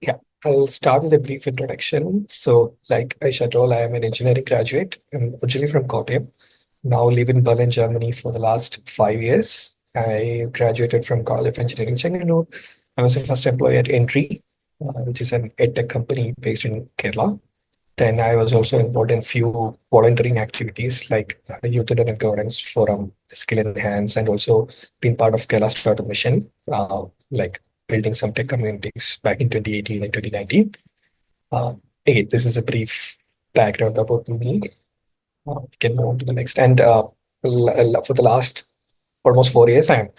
Yeah, I'll start with a brief introduction. So, like Aisha told, I am an engineering graduate. I'm originally from Kottayam. Now live in Berlin, Germany for the last 5 years. I graduated from College of Engineering, Chengaluru. I was the first employee at Entry, which is an edtech company based in Kerala. Then I was also involved in few volunteering activities like Youth Internet Governance Forum, Skill Enhance, and also been part of Kerala Startup Mission, like building some tech communities back in 2018 and 2019. Uh, Again, this is a brief background about me. We can move on to the next. And for the last almost 4 years, I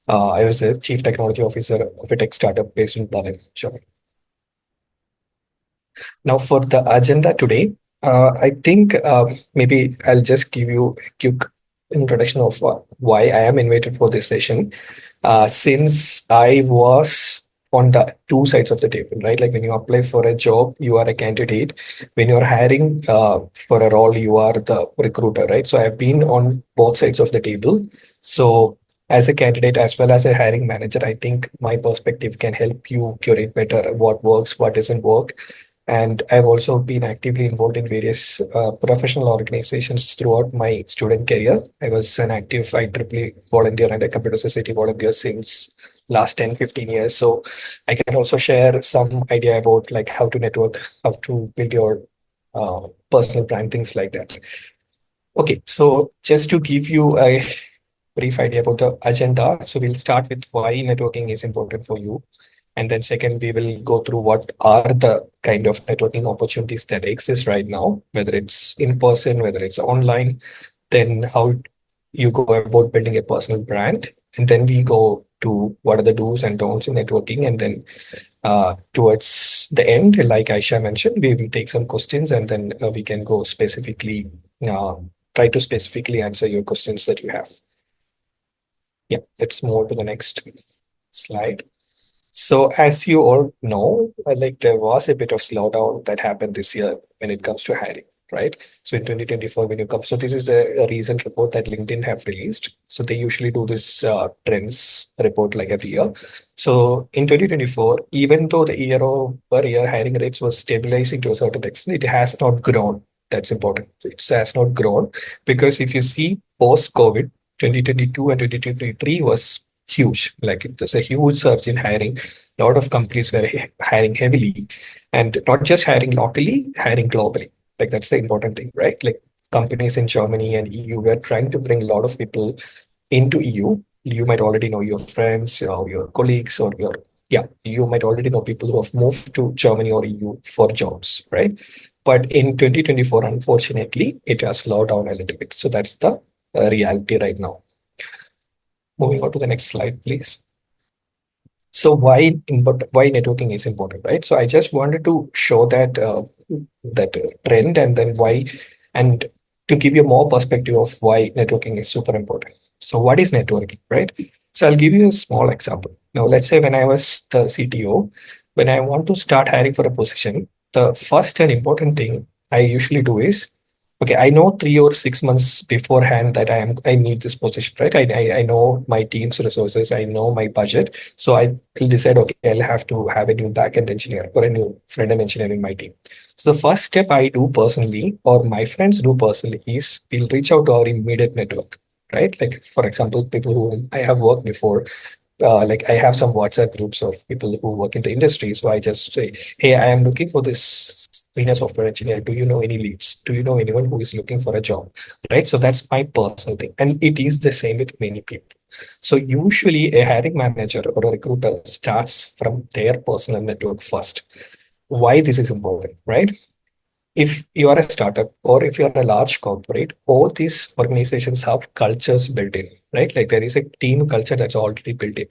was the chief technology officer of a tech startup based in Berlin, Germany. Now, for the agenda today, I think maybe I'll just give you a quick introduction of why I am invited for this session. Since I was on the two sides of the table, right? Like when you apply for a job, you are a candidate. When you're hiring for a role, you are the recruiter, right? So I've been on both sides of the table. So as a candidate as well as a hiring manager, I think my perspective can help you curate better what works, what doesn't work, and I've also been actively involved in various professional organizations throughout my student career. I was an active IEEE volunteer and a computer society volunteer since last 10, 15 years. So I can also share some idea about like how to network, how to build your personal brand, things like that. Okay, so just to give you a brief idea about the agenda. So we'll start with why networking is important for you. And then second, we will go through what are the kind of networking opportunities that exist right now, whether it's in person, whether it's online, then how you go about building a personal brand. And then we go to what are the do's and don'ts in networking. And then towards the end, like Aisha mentioned, we will take some questions and then we can go specifically, uh, try to specifically answer your questions that you have. Yeah, let's move to the next slide. So as you all know, like there was a bit of slowdown that happened this year when it comes to hiring, right? So in 2024, when you come, so this is a recent report that LinkedIn have released. So they usually do this trends report like every year. So in 2024, even though the year over year hiring rates was stabilizing to a certain extent, it has not grown. That's important. It has not grown because if you see post-COVID, 2022 and 2023 was huge. Like it was a huge surge in hiring. A lot of companies were hiring heavily, and not just hiring locally, hiring globally. Like that's the important thing, right? Like companies in Germany and EU were trying to bring a lot of people into EU. You might already know your friends, your colleagues, or your yeah, you might already know people who have moved to Germany or EU for jobs, right? But in 2024, unfortunately, it has slowed down a little bit. So that's the reality right now. Moving on to the next slide, please. So why networking is important, right? So I just wanted to show that trend and then why, and to give you more perspective of why networking is super important. So what is networking, right? So I'll give you a small example. Now, let's say when I was the CTO, when I want to start hiring for a position, the first and important thing I usually do is, okay, I know 3 or 6 months beforehand that I need this position, right? I know my team's resources, I know my budget. So I will decide, okay, I'll have to have a new backend engineer or a new front-end engineer in my team. So the first step I do personally, or my friends do personally, is we'll reach out to our immediate network, right? Like for example, people who I have worked before, like I have some WhatsApp groups of people who work in the industry. So I just say, hey, I am looking for this senior software engineer. Do you know any leads? Do you know anyone who is looking for a job? Right. So that's my personal thing. And it is the same with many people. So usually a hiring manager or a recruiter starts from their personal network first. Why this is important, right? If you are a startup or if you're a large corporate, all these organizations have cultures built in, right? Like there is a team culture that's already built in.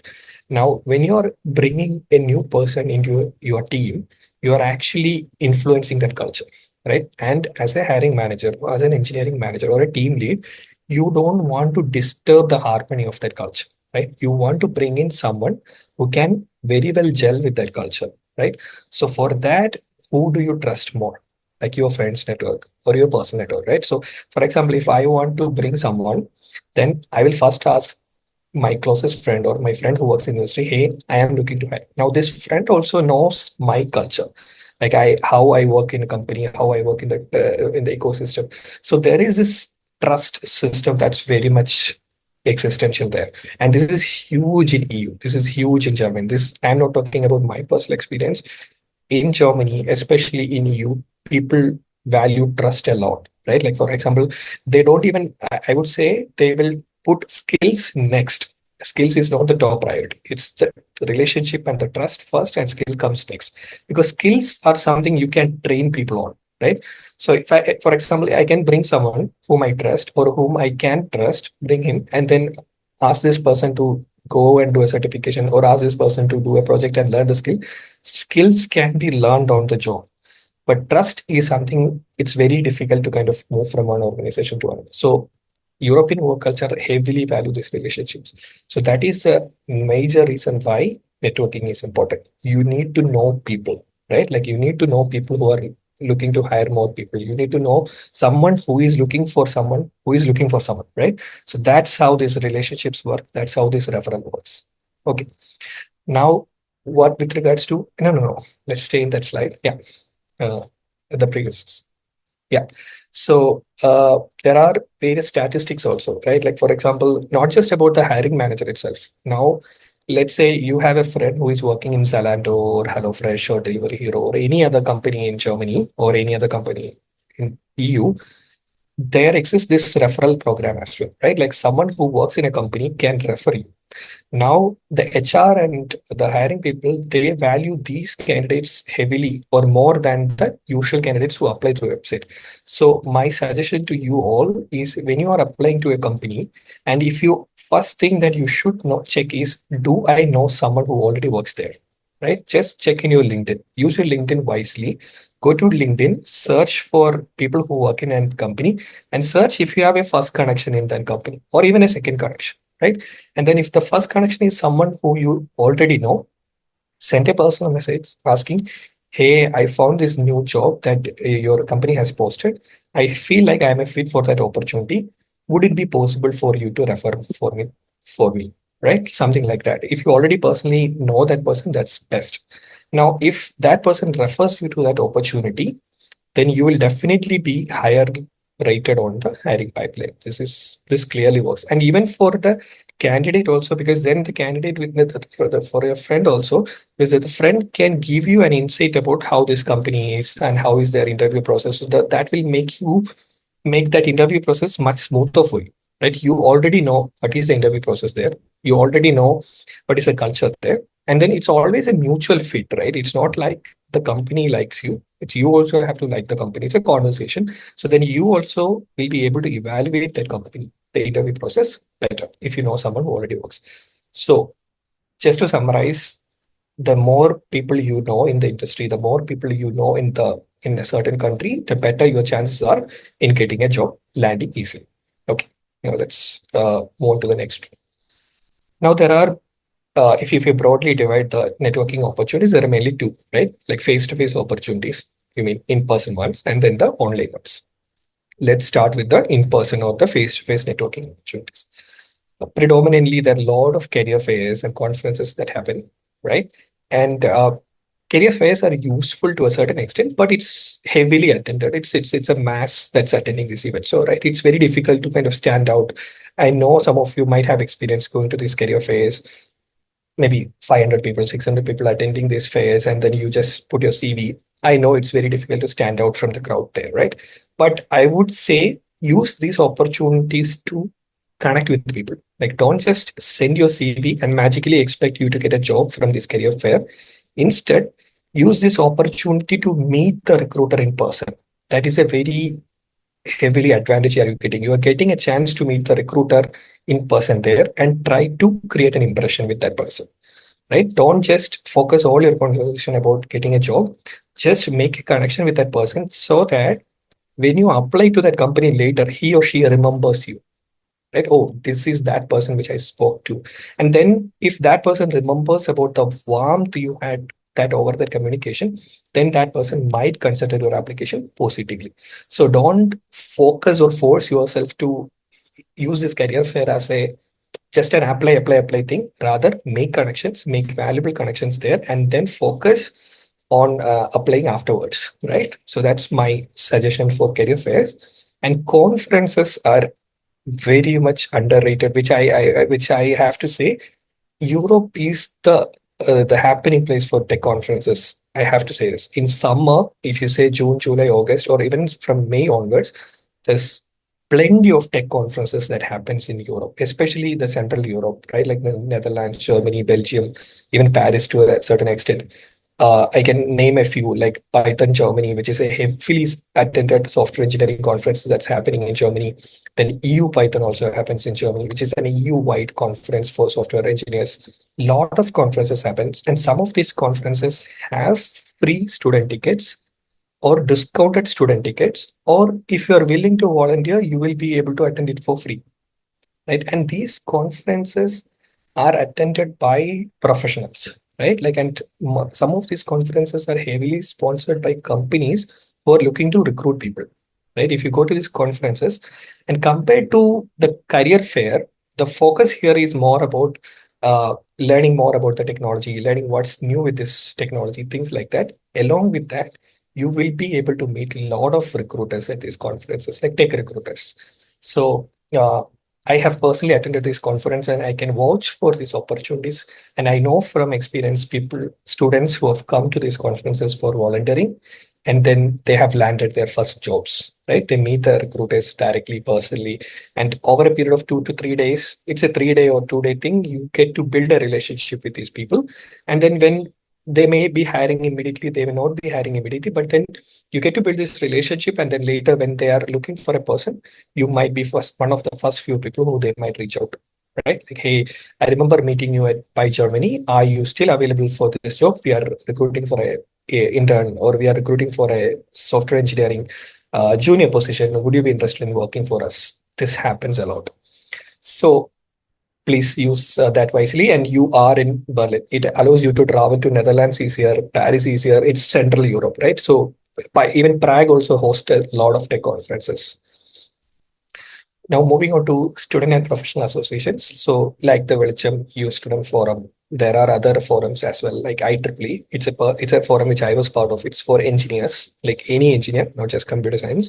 Now, when you're bringing a new person into your team, you are actually influencing that culture, right? And as a hiring manager, as an engineering manager or a team lead, you don't want to disturb the harmony of that culture, right? You want to bring in someone who can very well gel with that culture, right? So for that, who do you trust more? Like your friends network or your personal network, right? So, for example, if I want to bring someone, then I will first ask, my closest friend or my friend who works in the industry, hey, I am looking to hire. Now, this friend also knows my culture, like how I work in a company, how I work in the ecosystem. So there is this trust system that's very much existential there, and this is huge in EU. This is huge in Germany. This I'm not talking about my personal experience in Germany, especially in EU, people value trust a lot, right? Like, for example, they don't even, I would say, they will put skills next. Skills is not the top priority. It's the relationship and the trust first, and skill comes next. Because skills are something you can train people on, right? So, if I, for example, I can bring someone whom I trust or whom I can trust, bring him, and then ask this person to go and do a certification or ask this person to do a project and learn the skill. Skills can be learned on the job, but trust is something it's very difficult to kind of move from one organization to another. So European work culture heavily value these relationships. So that is the major reason why networking is important. You need to know people, right? Like, you need to know people who are looking to hire more people. You need to know someone who is looking for someone who is looking for someone, right? So that's how these relationships work. That's how this referral works. Okay. Now, what with regards to, no, no, no, let's stay in that slide. Yeah, uh, the previous. Yeah. So there are various statistics also, right? Like, for example, not just about the hiring manager itself. Now, let's say you have a friend who is working in Zalando or HelloFresh or Delivery Hero or any other company in Germany or any other company in EU. There exists this referral program as well, right? Like, someone who works in a company can refer you. Now, the HR and the hiring people, they value these candidates heavily or more than the usual candidates who apply through a website. So, my suggestion to you all is, when you are applying to a company, and if you first thing that you should not check is, do I know someone who already works there? Right? Just check in your LinkedIn. Use your LinkedIn wisely. Go to LinkedIn, search for people who work in a company, and search if you have a first connection in that company or even a second connection, right? And then if the first connection is someone who you already know, send a personal message asking, hey, I found this new job that your company has posted. I feel like I am a fit for that opportunity. Would it be possible for you to refer for me, right? Something like that. If you already personally know that person, that's best. Now, if that person refers you to that opportunity, then you will definitely be higher rated on the hiring pipeline. This clearly works, and even for the candidate also, because then the candidate with for your friend also, because the friend can give you an insight about how this company is and how is their interview process. So that will make that interview process much smoother for you, right? You already know what is the interview process there. You already know what is the culture there. And then it's always a mutual fit, right? It's not like the company likes you. It's you also have to like the company. It's a conversation. So then you also will be able to evaluate that company, the interview process better if you know someone who already works. So just to summarize, the more people you know in the industry, the more people you know in a certain country, the better your chances are in getting a job landing easily. Okay. Now let's move on to the next. Now there are if you broadly divide the networking opportunities, there are mainly two, right? Like face-to-face opportunities, you mean in-person ones, and then the online ones. Let's start with the in-person or the face-to-face networking opportunities. Predominantly, there are a lot of career fairs and conferences that happen, right? And career fairs are useful to a certain extent, but it's heavily attended. It's a mass that's attending this event. So, right, it's very difficult to kind of stand out. I know some of you might have experience going to these career fairs, maybe 500 people, 600 people attending these fairs, and then you just put your CV. I know it's very difficult to stand out from the crowd there, right? But I would say use these opportunities to connect with people. Like, don't just send your CV and magically expect you to get a job from this career fair. Instead, use this opportunity to meet the recruiter in person. That is a very heavily advantage you are getting. You are getting a chance to meet the recruiter in person there and try to create an impression with that person, right? Don't just focus all your conversation about getting a job. Just make a connection with that person so that when you apply to that company later, he or she remembers you, right? Oh, this is that person which I spoke to. And then if that person remembers about the warmth you had that over that communication, then that person might consider your application positively. So don't focus or force yourself to use this career fair as a just an apply thing. Rather, make connections, make valuable connections there, and then focus on applying afterwards, right? So that's my suggestion for career fairs. And conferences are very much underrated, which I have to say, Europe is the happening place for tech conferences. I have to say this. In summer, if you say June, July, August, or even from May onwards, there's plenty of tech conferences that happens in Europe, especially the Central Europe, right? Like the Netherlands, Germany, Belgium, even Paris to a certain extent. I can name a few, like Python Germany, which is a heavily attended software engineering conference that's happening in Germany. Then EU Python also happens in Germany, which is an EU-wide conference for software engineers. Lot of conferences happens, and some of these conferences have free student tickets or discounted student tickets, or if you are willing to volunteer, you will be able to attend it for free, right? And these conferences are attended by professionals, right? Like, and some of these conferences are heavily sponsored by companies who are looking to recruit people, right? If you go to these conferences and compared to the career fair, the focus here is more about learning more about the technology, learning what's new with this technology, things like that. Along with that, you will be able to meet a lot of recruiters at these conferences, like tech recruiters. So, I have personally attended this conference and I can vouch for these opportunities. And I know from experience, people, students who have come to these conferences for volunteering, and then they have landed their first jobs, right? They meet the recruiters directly, personally. And over a period of 2 to 3 days, it's a 3 day or 2 day thing, you get to build a relationship with these people. And then when they may be hiring immediately, they may not be hiring immediately, but then you get to build this relationship. And then later, when they are looking for a person, you might be first one of the first few people who they might reach out to, right? Like, hey, I remember meeting you at by Germany. Are you still available for this job? We are recruiting for a intern, or we are recruiting for a software engineering junior position. Would you be interested in working for us? This happens a lot. So please use that wisely. And you are in Berlin. It allows you to travel to Netherlands easier, Paris easier. It's Central Europe, right? So even Prague also hosts a lot of tech conferences. Now moving on to student and professional associations. So like the Velicham Youth Student Forum, there are other forums as well, like IEEE. It's a forum which I was part of. It's for engineers, like any engineer, not just computer science.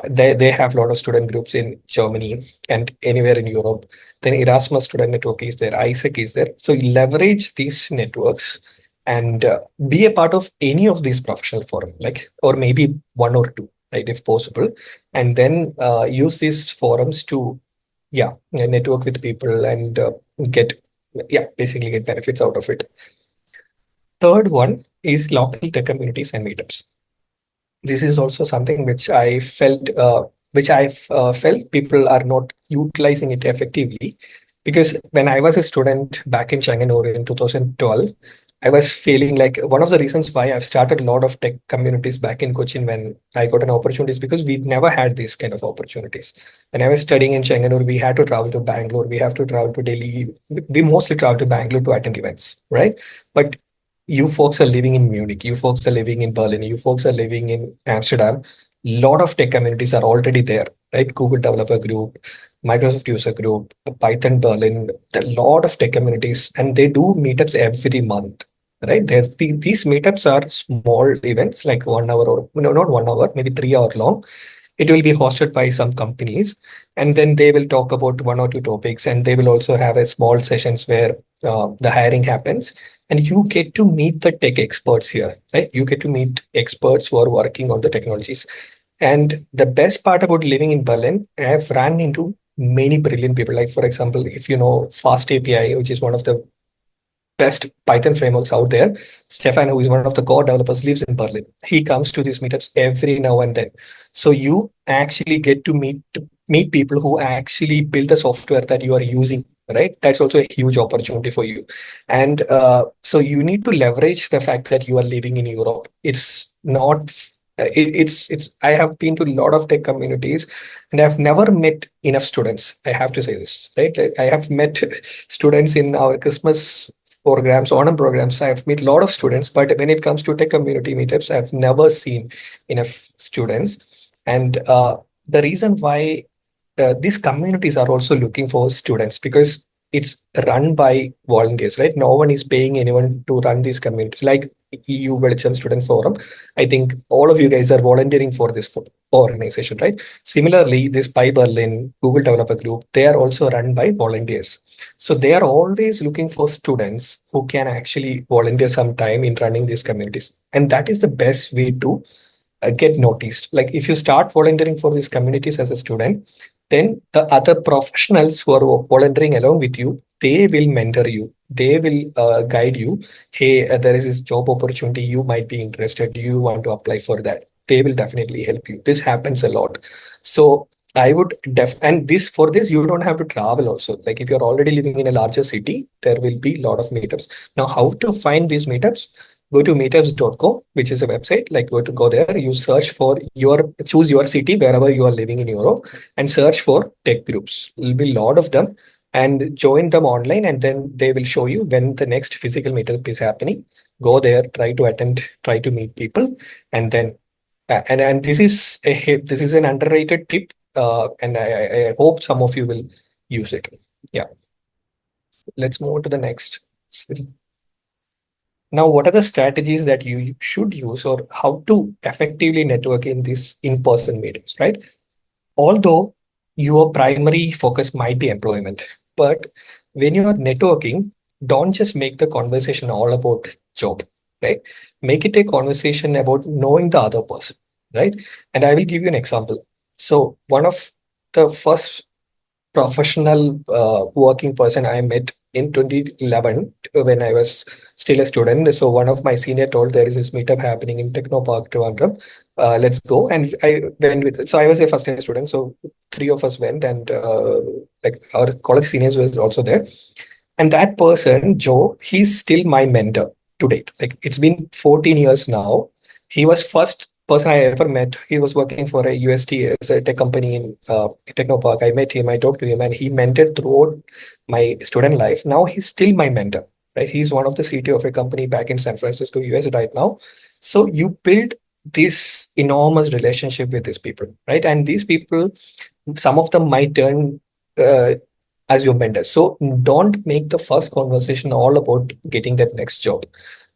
They have a lot of student groups in Germany and anywhere in Europe. Then Erasmus Student Network is there, ISEC is there. So you leverage these networks and be a part of any of these professional forum, like, or maybe one or two, right, if possible. And then use these forums to, yeah, network with people and get, yeah, basically get benefits out of it. Third one is local tech communities and meetups. This is also something which I've felt people are not utilizing it effectively. Because when I was a student back in Changanur in 2012, I was feeling like one of the reasons why I've started a lot of tech communities back in Cochin when I got an opportunity is because we never had these kind of opportunities. When I was studying in Changanur, we had to travel to Bangalore, we have to travel to Delhi. We mostly travel to Bangalore to attend events, right? But you folks are living in Munich, you folks are living in Berlin, you folks are living in Amsterdam. Lot of tech communities are already there, right? Google Developer Group, Microsoft User Group, Python Berlin, a lot of tech communities, and they do meetups every month, right? These meetups are small events, like 1 hour or no, not 1 hour, maybe 3 hour long. It will be hosted by some companies, and then they will talk about one or two topics, and they will also have a small sessions where the hiring happens, and you get to meet the tech experts here, right? You get to meet experts who are working on the technologies. And the best part about living in Berlin, I have run into many brilliant people. Like, for example, if you know Fast API, which is one of the best Python frameworks out there. Stefan, who is one of the core developers, lives in Berlin. He comes to these meetups every now and then. So you actually get to meet people who actually build the software that you are using. Right, that's also a huge opportunity for you, and so you need to leverage the fact that you are living in Europe. It's not. It's. I have been to a lot of tech communities, and I've never met enough students. I have to say this, right? Like, I have met students in our Christmas programs, Onam programs. I've met a lot of students, but when it comes to tech community meetups, I've never seen enough students. And the reason why these communities are also looking for students, because it's run by volunteers, right? No one is paying anyone to run these communities. Like EU Velicham Student Forum, I think all of you guys are volunteering for this organization, right? Similarly, this Pi Berlin, Google Developer Group, they are also run by volunteers. So they are always looking for students who can actually volunteer some time in running these communities. And that is the best way to get noticed. Like if you start volunteering for these communities as a student, then the other professionals who are volunteering along with you, they will mentor you. They will guide you. Hey, there is this job opportunity. You might be interested. Do you want to apply for that? They will definitely help you. This happens a lot. So I would and this for this you don't have to travel also. Like if you're already living in a larger city, there will be a lot of meetups. Now, how to find these meetups? Go to meetups.co, which is a website. Like go there, you search for choose your city wherever you are living in Europe, and search for tech groups. There'll be a lot of them, and join them online, and then they will show you when the next physical meetup is happening. Go there, try to attend, try to meet people, and then and this is an underrated tip, and I hope some of you will use it. Yeah, let's move on to the next. Now, what are the strategies that you should use, or how to effectively network in these in-person meetings, right? Although your primary focus might be employment, but when you are networking, don't just make the conversation all about job, right? Make it a conversation about knowing the other person, right? And I will give you an example. So one of the first professional working person I met in 2011 when I was still a student. So one of my senior told there is this meetup happening in Technopark Trivandrum. Let's go. And I went with. So I was a first year student. So three of us went, and like our college seniors was also there. And that person, Joe, he's still my mentor to date. Like it's been 14 years now. He was first person I ever met. He was working for a UST, as a tech company in Technopark. I met him, I talked to him, and he mentored throughout my student life. Now he's still my mentor, right? He's one of the CTO of a company back in San Francisco, US right now. So you build this enormous relationship with these people, right? And these people, some of them might turn uh, as your mentor. So don't make the first conversation all about getting that next job.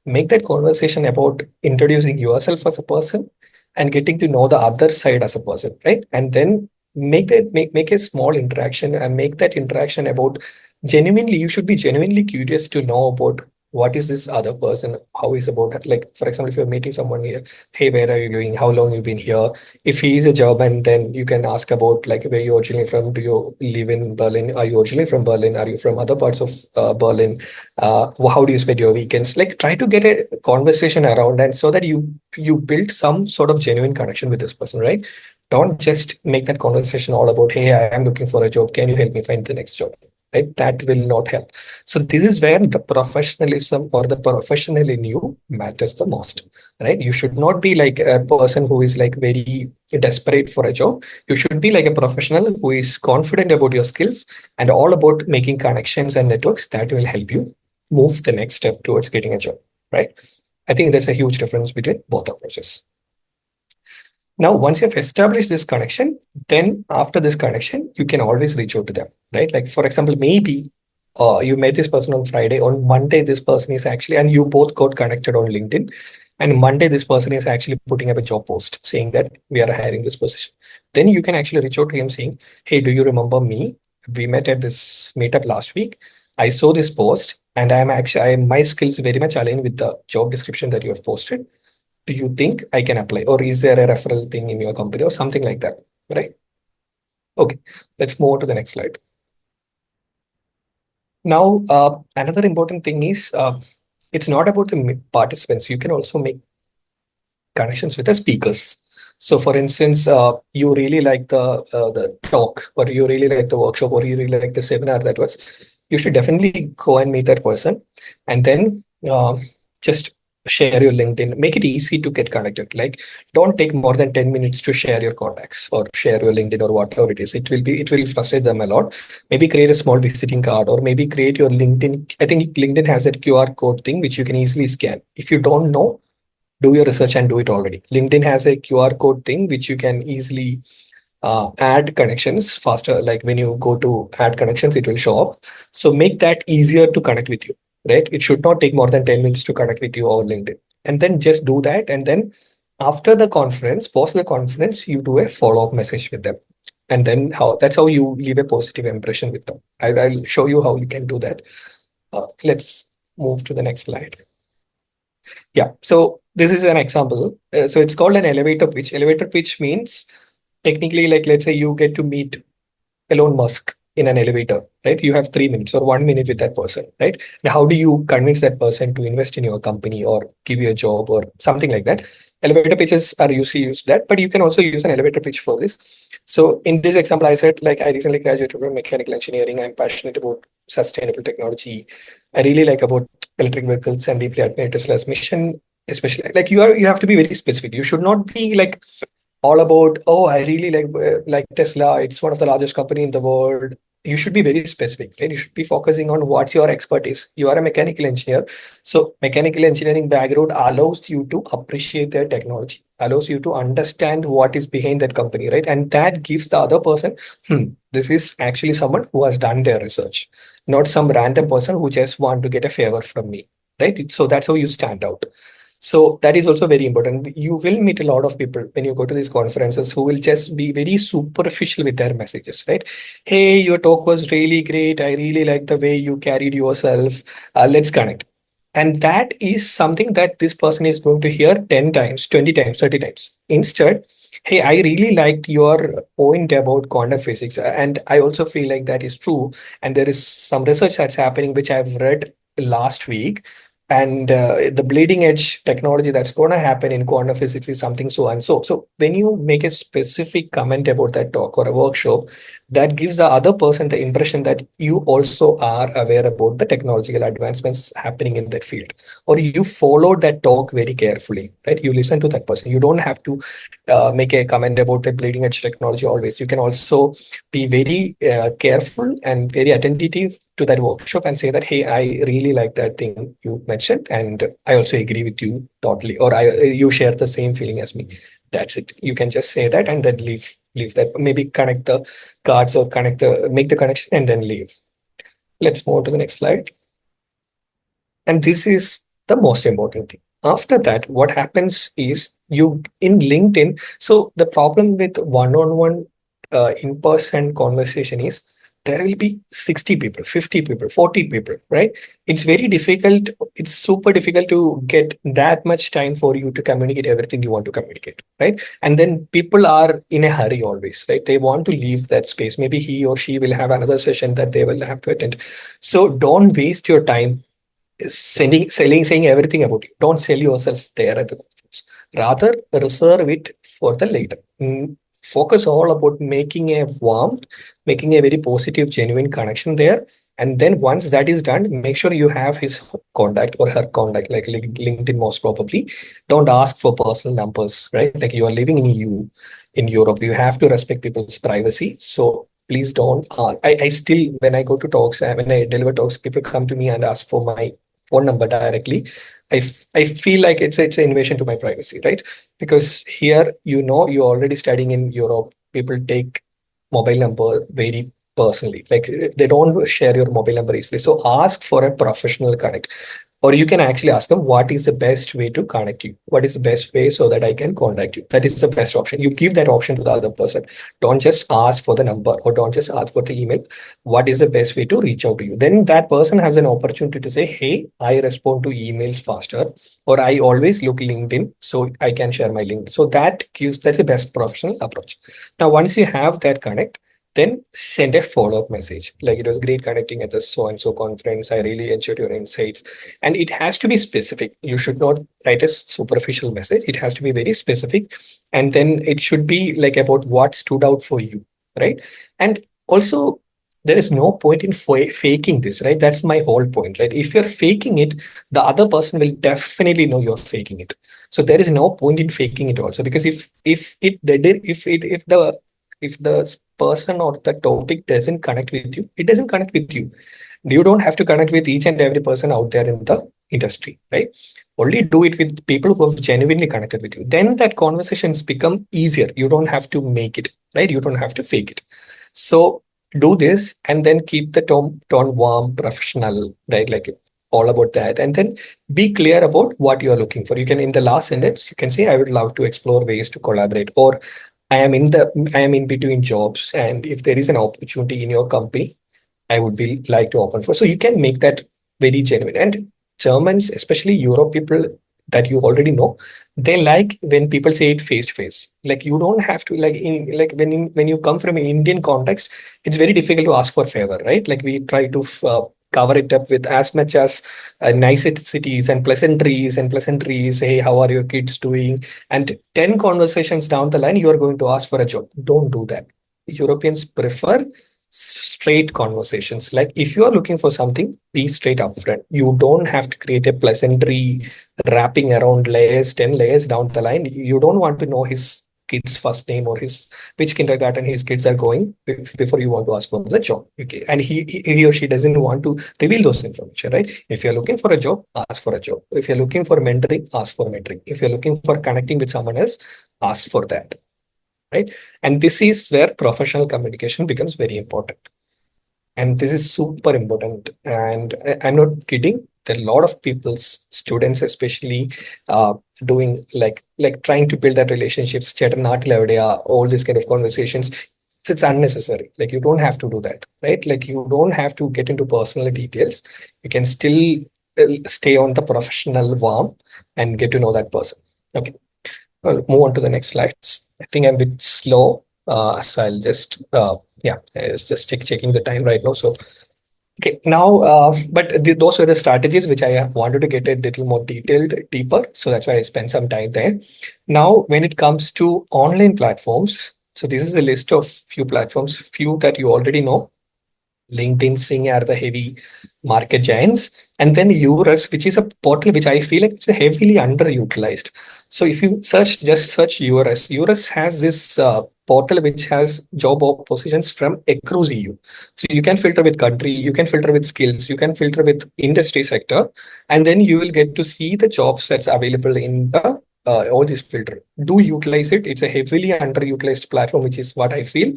Make that conversation about introducing yourself as a person and getting to know the other side as a person, right? And then make a small interaction, and make that interaction about genuinely, you should be genuinely curious to know about what is this other person, how is about, like for example, if you're meeting someone here, hey, where are you doing, how long you've been here? If he is a German, then you can ask about like where you're originally from. Do you live in Berlin? Are you originally from Berlin? Are you from other parts of Berlin? How do you spend your weekends? Like try to get a conversation around, and so that you build some sort of genuine connection with this person, right? Don't just make that conversation all about, hey, I am looking for a job. Can you help me find the next job? Right? That will not help. So this is where the professionalism or the professional in you matters the most, right? You should not be like a person who is like very desperate for a job. You should be like a professional who is confident about your skills and all about making connections and networks that will help you move the next step towards getting a job, right? I think there's a huge difference between both approaches. Now, once you've established this connection, then after this connection, you can always reach out to them, right? Like, for example, maybe you met this person on Friday. On Monday, this person is actually, and you both got connected on LinkedIn. And Monday, this person is actually putting up a job post saying that we are hiring this position. Then you can actually reach out to him saying, hey, do you remember me? We met at this meetup last week. I saw this post, and my skills very much align with the job description that you have posted. Do you think I can apply? Or is there a referral thing in your company or something like that? Right? Okay, let's move on to the next slide. Now, another important thing is it's not about the participants. You can also make connections with the speakers. So, for instance, you really like the talk, or you really like the workshop, or you really like the seminar that was. You should definitely go and meet that person, and then just share your LinkedIn. Make it easy to get connected. Like, don't take more than 10 minutes to share your contacts or share your LinkedIn or whatever it is. It will frustrate them a lot. Maybe create a small visiting card, or maybe create your LinkedIn. I think LinkedIn has that QR code thing which you can easily scan. If you don't know, do your research and do it already. LinkedIn has a QR code thing which you can easily add connections faster. Like when you go to add connections, it will show up. So make that easier to connect with you, right? It should not take more than 10 minutes to connect with you over LinkedIn. And then just do that. And then after the conference, post the conference, you do a follow-up message with them. And then that's how you leave a positive impression with them. I'll show you how you can do that. Let's move to the next slide. Yeah. So this is an example. So it's called an elevator pitch. Elevator pitch means technically, like let's say you get to meet Elon Musk in an elevator, right? You have 3 minutes or 1 minute with that person, right? Now, how do you convince that person to invest in your company or give you a job or something like that? Elevator pitches are usually used that, but you can also use an elevator pitch for this. So in this example, I said, like, I recently graduated from mechanical engineering. I'm passionate about sustainable technology. I really like about electric vehicles and deeply admire Tesla's mission, especially like you have to be very specific. You should not be like all about, oh, I really like Tesla. It's one of the largest company in the world. You should be very specific, right? You should be focusing on what's your expertise. You are a mechanical engineer. So mechanical engineering background allows you to appreciate their technology, allows you to understand what is behind that company, right? And that gives the other person, this is actually someone who has done their research, not some random person who just want to get a favor from me, right? So that's how you stand out. So that is also very important. You will meet a lot of people when you go to these conferences who will just be very superficial with their messages, right? Hey, your talk was really great. I really like the way you carried yourself. Let's connect. And that is something that this person is going to hear 10 times, 20 times, 30 times. Instead, hey, I really liked your point about quantum physics. And I also feel like that is true. And there is some research that's happening, which I've read last week, and the bleeding edge technology that's going to happen in quantum physics is something so and so. So when you make a specific comment about that talk or a workshop, that gives the other person the impression that you also are aware about the technological advancements happening in that field, or you follow that talk very carefully, right? You listen to that person. You don't have to make a comment about the bleeding edge technology always. You can also be very careful and very attentive to that workshop and say that, hey, I really like that thing you mentioned, and I also agree with you totally, or you share the same feeling as me. That's it. You can just say that and then leave that. Maybe connect the cards or make the connection and then leave. Let's move to the next slide. And this is the most important thing. After that, what happens is you in LinkedIn. So the problem with one-on-one in-person conversation is there will be 60 people, 50 people, 40 people, right? It's very difficult. It's super difficult to get that much time for you to communicate everything you want to communicate, right? And then people are in a hurry always, right? They want to leave that space. Maybe he or she will have another session that they will have to attend. So don't waste your time saying everything about you. Don't sell yourself there at the conference. Rather, reserve it for the later. Focus all about making a warmth, making a very positive, genuine connection there. And then once that is done, make sure you have his contact or her contact, like LinkedIn most probably. Don't ask for personal numbers, right? Like you are living in EU, in Europe, you have to respect people's privacy. So please don't. I still, when I go to talks, when I deliver talks, people come to me and ask for my phone number directly. I feel like it's an invasion to my privacy, right? Because here, you're already studying in Europe. People take mobile number very personally. Like they don't share your mobile number easily. So ask for a professional connect. Or you can actually ask them, what is the best way to connect you? What is the best way so that I can contact you? That is the best option. You give that option to the other person. Don't just ask for the number or don't just ask for the email. What is the best way to reach out to you? Then that person has an opportunity to say, hey, I respond to emails faster, or I always look LinkedIn, so I can share my link. So that's the best professional approach. Now, once you have that connect, then send a follow-up message. Like, it was great connecting at the so and so conference. I really enjoyed your insights. And it has to be specific. You should not write a superficial message. It has to be very specific. And then it should be like about what stood out for you, right? And also, there is no point in faking this, right? That's my whole point, right? If you're faking it, the other person will definitely know you're faking it. So there is no point in faking it also, because if the person or the topic doesn't connect with you, it doesn't connect with you. You don't have to connect with each and every person out there in the industry, right? Only do it with people who have genuinely connected with you. Then that conversations become easier. You don't have to make it, right? You don't have to fake it. So do this and then keep the tone warm, professional, right? Like all about that. And then be clear about what you're looking for. You can, in the last sentence, you can say, I would love to explore ways to collaborate, or I am in between jobs. And if there is an opportunity in your company, I would be like to open for. So you can make that very genuine. And Germans, especially Europe people that you already know, they like when people say it face to face. Like you don't have to like in like when you come from an Indian context, it's very difficult to ask for favor, right? Like we try to cover it up with as much as niceties and pleasantries. Hey, how are your kids doing? And 10 conversations down the line, you are going to ask for a job. Don't do that. Europeans prefer straight conversations. Like if you are looking for something, be straight upfront. You don't have to create a pleasantry wrapping around layers, 10 layers down the line. You don't want to know his kid's first name or his which kindergarten his kids are going before you want to ask for the job. Okay. And he or she doesn't want to reveal those information, right? If you're looking for a job, ask for a job. If you're looking for mentoring, ask for mentoring. If you're looking for connecting with someone else, ask for that, right? And this is where professional communication becomes very important. And this is super important. And I'm not kidding. There are a lot of people's students, especially doing like trying to build that relationships, all these kind of conversations. It's unnecessary. Like you don't have to do that, right? Like you don't have to get into personal details. You can still stay on the professional warm and get to know that person. Okay. I'll move on to the next slides. I think I'm a bit slow, so I'll just yeah, it's just checking the time right now. So okay, now but those were the strategies which I wanted to get a little more detailed, deeper. So that's why I spent some time there. Now, when it comes to online platforms, so this is a list of few platforms, few that you already know. LinkedIn, Sing are the heavy market giants. And then URS, which is a portal which I feel like it's a heavily underutilized. So if you just search URS, URS has this portal which has job positions from across EU. So you can filter with country, you can filter with skills, you can filter with industry sector, and then you will get to see the jobs that's available in the all this filter. Do utilize it. It's a heavily underutilized platform, which is what I feel.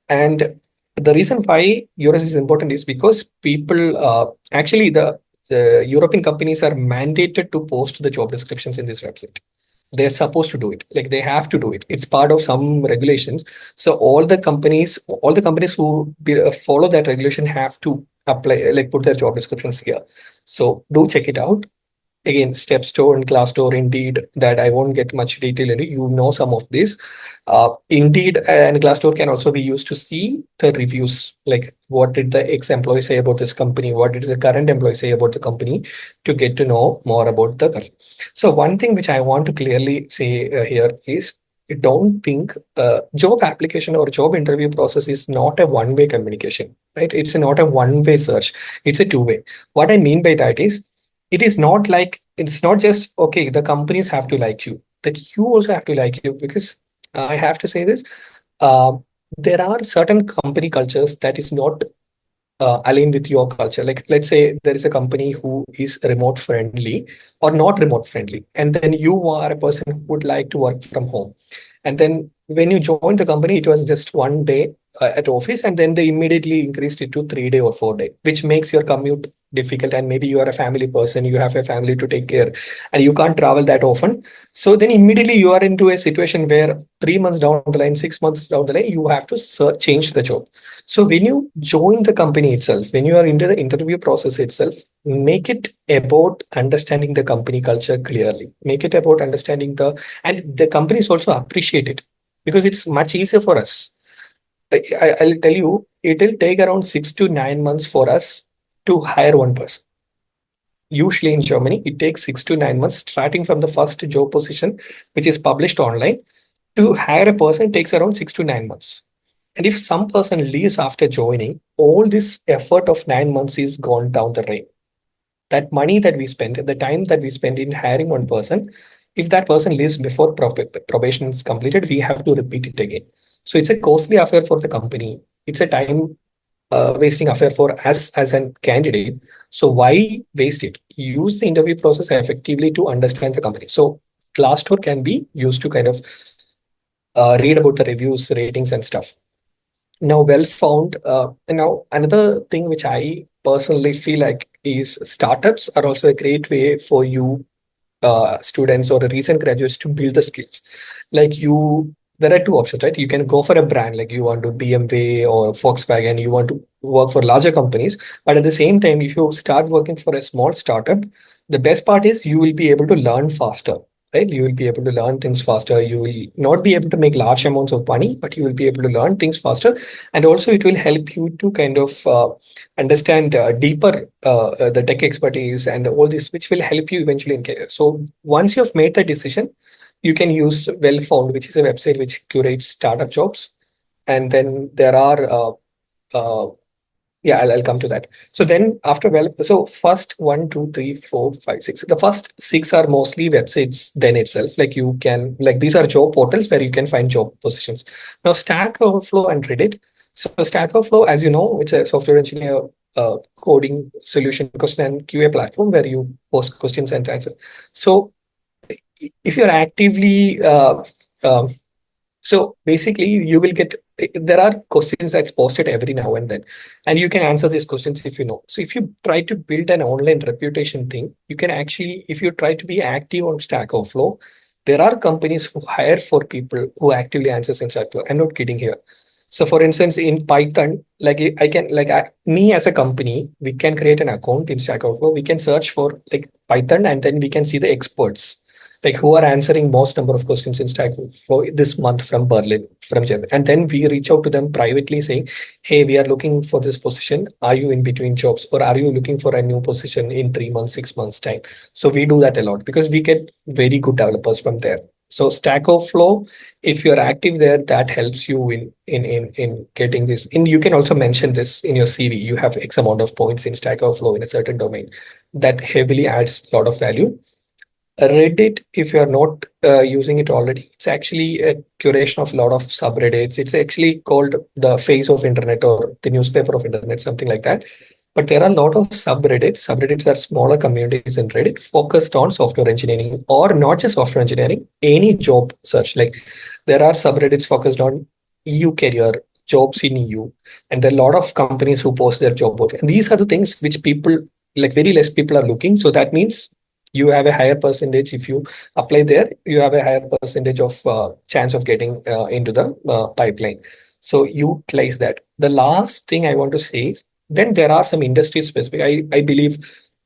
And the reason why EURES is important is because people actually the European companies are mandated to post the job descriptions in this website. They're supposed to do it. Like they have to do it. It's part of some regulations. So all the companies who follow that regulation have to apply, like put their job descriptions here. So do check it out. Again, Stepstone, Glassdoor, Indeed, that I won't get much detail into. You know some of this. Indeed and Glassdoor can also be used to see the reviews, like what did the ex-employee say about this company, what did the current employee say about the company, to get to know more about the person. So one thing which I want to clearly say here is, don't think job application or job interview process is not a one-way communication, right? It's not a one-way search. It's a two-way. What I mean by that is, it is not like it's not just okay, the companies have to like you, that you also have to like you, because I have to say this, uh, there are certain company cultures that is not aligned with your culture. Like let's say there is a company who is remote friendly or not remote friendly, and then you are a person who would like to work from home, and then when you joined the company, it was just 1 day at office, and then they immediately increased it to 3 day or 4 day, which makes your commute difficult. And maybe you are a family person, you have a family to take care, and you can't travel that often. So then immediately you are into a situation where 3 months down the line, 6 months down the line, you have to change the job. So when you join the company itself, when you are into the interview process itself, make it about understanding the company culture clearly. Make it about understanding and the companies also appreciate it, because it's much easier for us. I'll tell you, it'll take around 6 to 9 months for us to hire one person. Usually in Germany, it takes 6 to 9 months, starting from the first job position, which is published online, to hire a person takes around 6 to 9 months. And if some person leaves after joining, all this effort of 9 months is gone down the drain. That money that we spend, the time that we spend in hiring one person, if that person leaves before probation is completed, we have to repeat it again. So it's a costly affair for the company. It's a time wasting affair for us as a candidate. So why waste it? Use the interview process effectively to understand the company. So Glassdoor can be used to kind of read about the reviews, ratings, and stuff. Now, well found. Now, another thing which I personally feel like is startups are also a great way for you students or recent graduates to build the skills. Like there are two options, right? You can go for a brand, like you want to BMW or Volkswagen, you want to work for larger companies. But at the same time, if you start working for a small startup, the best part is you will be able to learn faster, right? You will be able to learn things faster. You will not be able to make large amounts of money, but you will be able to learn things faster. And also, it will help you to kind of understand deeper the tech expertise and all this, which will help you eventually in career. So once you have made the decision, you can use Well Found, which is a website which curates startup jobs. And then there are uh, yeah, I'll come to that. So then after so first one, two, three, four, five, six. The first six are mostly websites then itself. Like you can, like these are job portals where you can find job positions. Now Stack Overflow and Reddit. So Stack Overflow, as you know, it's a software engineer coding solution question and QA platform where you post questions and answer. So if you're actively so basically, you will get there are questions that's posted every now and then, and you can answer these questions if you know. So if you try to build an online reputation thing, you can actually, if you try to be active on Stack Overflow, there are companies who hire for people who actively answers in Stack Overflow. I'm not kidding here. So for instance, in Python, like I can, me as a company, we can create an account in Stack Overflow. We can search for like Python, and then we can see the experts like who are answering most number of questions in Stack Overflow this month from Berlin, from Germany. And then we reach out to them privately saying, hey, we are looking for this position. Are you in between jobs or are you looking for a new position in 3 months, 6 months time? So we do that a lot because we get very good developers from there. So Stack Overflow, if you're active there, that helps you in getting this. And you can also mention this in your CV. You have X amount of points in Stack Overflow in a certain domain. That heavily adds a lot of value. Reddit, if you're not using it already, it's actually a curation of a lot of subreddits. It's actually called the face of internet or the newspaper of internet, something like that. But there are a lot of subreddits. Subreddits are smaller communities in Reddit focused on software engineering or not just software engineering, any job search. Like there are subreddits focused on EU career, jobs in EU, and there are a lot of companies who post their job board. And these are the things which people, like very less people are looking. So that means you have a higher percentage if you apply there, you have a higher percentage of chance of getting into the pipeline. So utilize that. The last thing I want to say is then there are some industry specific. I believe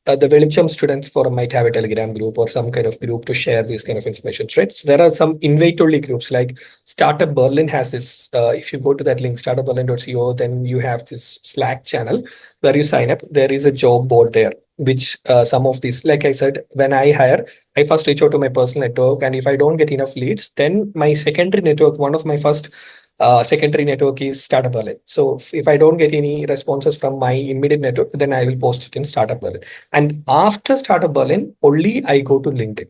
the Velicham students forum might have a Telegram group or some kind of group to share this kind of information, right? So there are some invite only groups like Startup Berlin has this. If you go to that link, startupberlin.co, then you have this Slack channel where you sign up. There is a job board there, which some of these, like I said, when I hire, I first reach out to my personal network. And if I don't get enough leads, then my secondary network, one of my first secondary network is Startup Berlin. So if I don't get any responses from my immediate network, then I will post it in Startup Berlin. And after Startup Berlin, only I go to LinkedIn,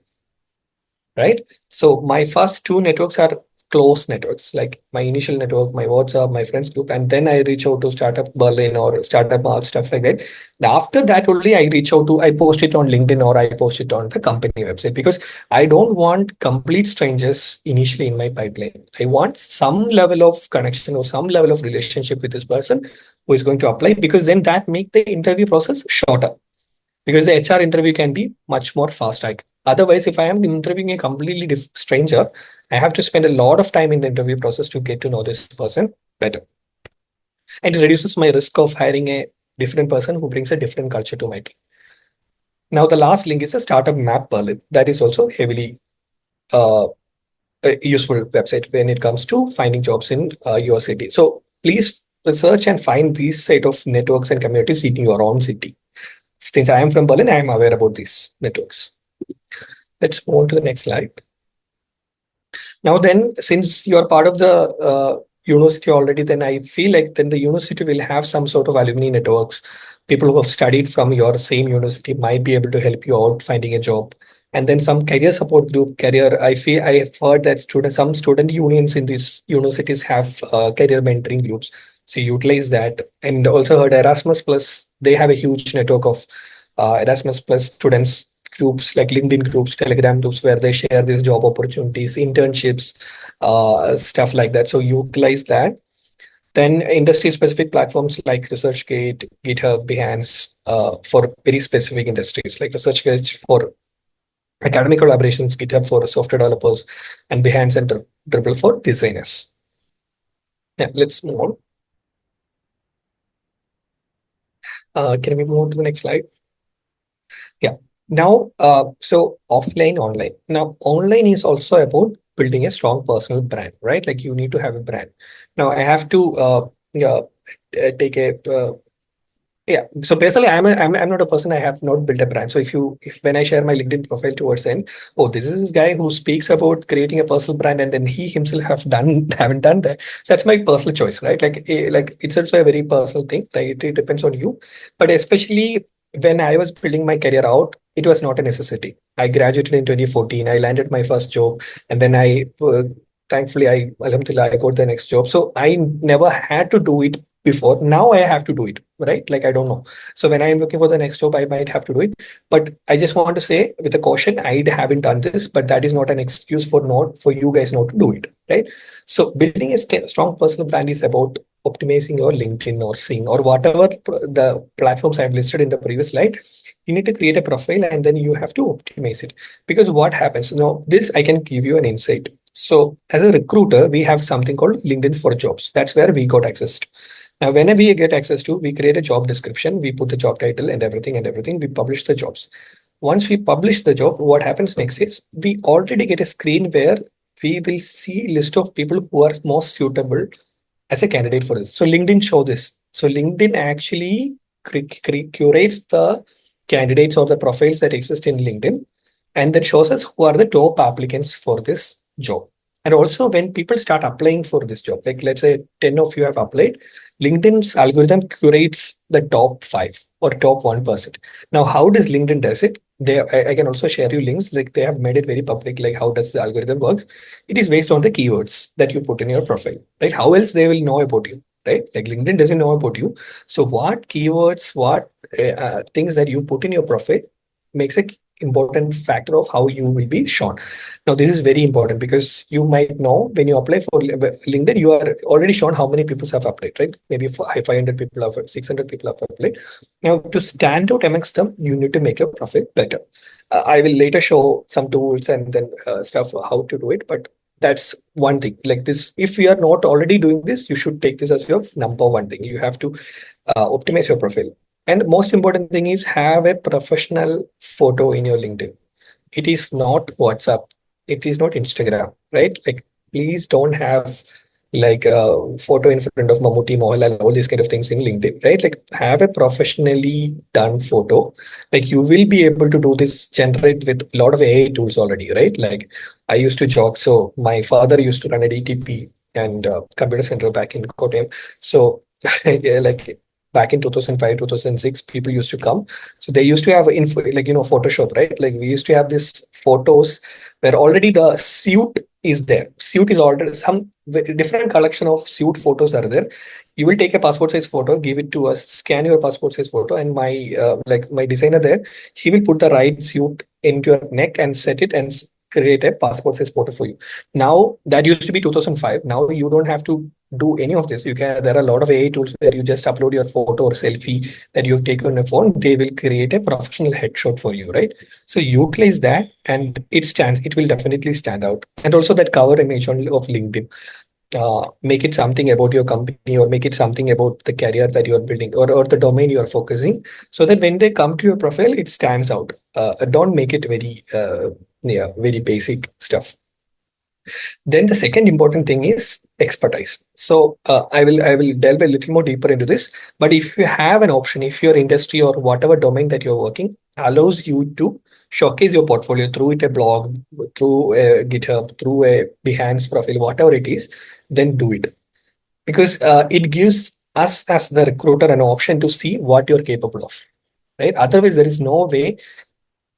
right? So my first two networks are close networks, like my initial network, my WhatsApp, my friends group, and then I reach out to Startup Berlin or Startup March, stuff like that. And after that, only I reach out to, I post it on LinkedIn or I post it on the company website because I don't want complete strangers initially in my pipeline. I want some level of connection or some level of relationship with this person who is going to apply because then that make the interview process shorter because the HR interview can be much more fast. Like otherwise, if I am interviewing a completely stranger, I have to spend a lot of time in the interview process to get to know this person better, and it reduces my risk of hiring a different person who brings a different culture to my team. Now, the last link is a startup map Berlin. That is also heavily a useful website when it comes to finding jobs in your city. So please research and find these set of networks and communities in your own city. Since I am from Berlin, I am aware about these networks. Let's move on to the next slide. Now, then, since you are part of the university already, then I feel like then the university will have some sort of alumni networks. People who have studied from your same university might be able to help you out finding a job. And then some career support group, career. I feel I have heard that some student unions in these universities have career mentoring groups. So utilize that. And also heard Erasmus Plus, they have a huge network of Erasmus Plus students groups like LinkedIn groups, Telegram groups, where they share these job opportunities, internships, stuff like that. So utilize that. Then industry-specific platforms like ResearchGate, GitHub, Behance, for very specific industries, like ResearchGate for academic collaborations, GitHub for software developers, and Behance and Dribble for designers. Yeah, let's move on. Can we move on to the next slide? Yeah. Now, so offline, online. Now, online is also about building a strong personal brand, right? Like you need to have a brand. Now, I have to yeah, take a yeah. So basically, I'm not a person. I have not built a brand. So if when I share my LinkedIn profile towards him, oh, this is this guy who speaks about creating a personal brand, and then he himself have done haven't done that. So that's my personal choice, right? Like it's also a very personal thing, right? It depends on you. But especially when I was building my career out, it was not a necessity. I graduated in 2014. I landed my first job, and then thankfully, alhamdulillah, I got the next job. So I never had to do it before. Now I have to do it, right? Like I don't know. So when I am looking for the next job, I might have to do it. But I just want to say with a caution, I haven't done this, but that is not an excuse for not for you guys not to do it, right? So building a strong personal brand is about optimizing your LinkedIn or Sing or whatever the platforms I've listed in the previous slide. You need to create a profile and then you have to optimize it. Because what happens now, this I can give you an insight. So as a recruiter, we have something called LinkedIn for Jobs. That's where we got access to. Now, whenever we get access to, we create a job description, we put the job title and everything, we publish the jobs. Once we publish the job, what happens next is we already get a screen where we will see list of people who are most suitable as a candidate for this. So LinkedIn show this. So LinkedIn actually curates the candidates or the profiles that exist in LinkedIn and then shows us who are the top applicants for this job. And also when people start applying for this job, like let's say 10 of you have applied, LinkedIn's algorithm curates the top 5 or top 1%. Now, how does LinkedIn does it? I can also share you links, like they have made it very public, like how does the algorithm works? It is based on the keywords that you put in your profile, right? How else they will know about you, right? Like LinkedIn doesn't know about you. So what keywords, what things that you put in your profile makes a important factor of how you will be shown. Now, this is very important because you might know when you apply for LinkedIn, you are already shown how many people have applied, right? Maybe 500 people have, 600 people have applied. Now, to stand out amongst them, you need to make your profile better. I will later show some tools and then stuff how to do it, but that's one thing. Like this, if you are not already doing this, you should take this as your number one thing. You have to optimize your profile. And most important thing is have a professional photo in your LinkedIn. It is not WhatsApp. It is not Instagram, right? Like, please don't have like a photo in front of Mammootty, Mohanlal, all these kind of things in LinkedIn, right? Like, have a professionally done photo. Like, you will be able to do this generate with a lot of AI tools already, right? Like, I used to jog. So my father used to run a DTP and computer center back in Kottayam. So, yeah, like back in 2005, 2006, people used to come. So they used to have info, like, Photoshop, right? Like we used to have these photos where already the suit is there. Suit is already some different collection of suit photos are there. You will take a passport size photo, give it to us, scan your passport size photo, and my designer there, he will put the right suit into your neck and set it and create a passport size photo for you. Now that used to be 2005. Now you don't have to do any of this. There are a lot of AI tools where you just upload your photo or selfie that you take on your phone. They will create a professional headshot for you, right? So utilize that and it will definitely stand out. And also that cover image of LinkedIn. Make it something about your company or make it something about the career that you are building or the domain you are focusing so that when they come to your profile, it stands out. Don't make it very basic stuff. Then the second important thing is expertise. So I will delve a little more deeper into this. But if you have an option, if your industry or whatever domain that you're working allows you to showcase your portfolio through it a blog, through a GitHub, through a Behance profile, whatever it is, then do it because it gives us as the recruiter an option to see what you're capable of. Right. Otherwise, there is no way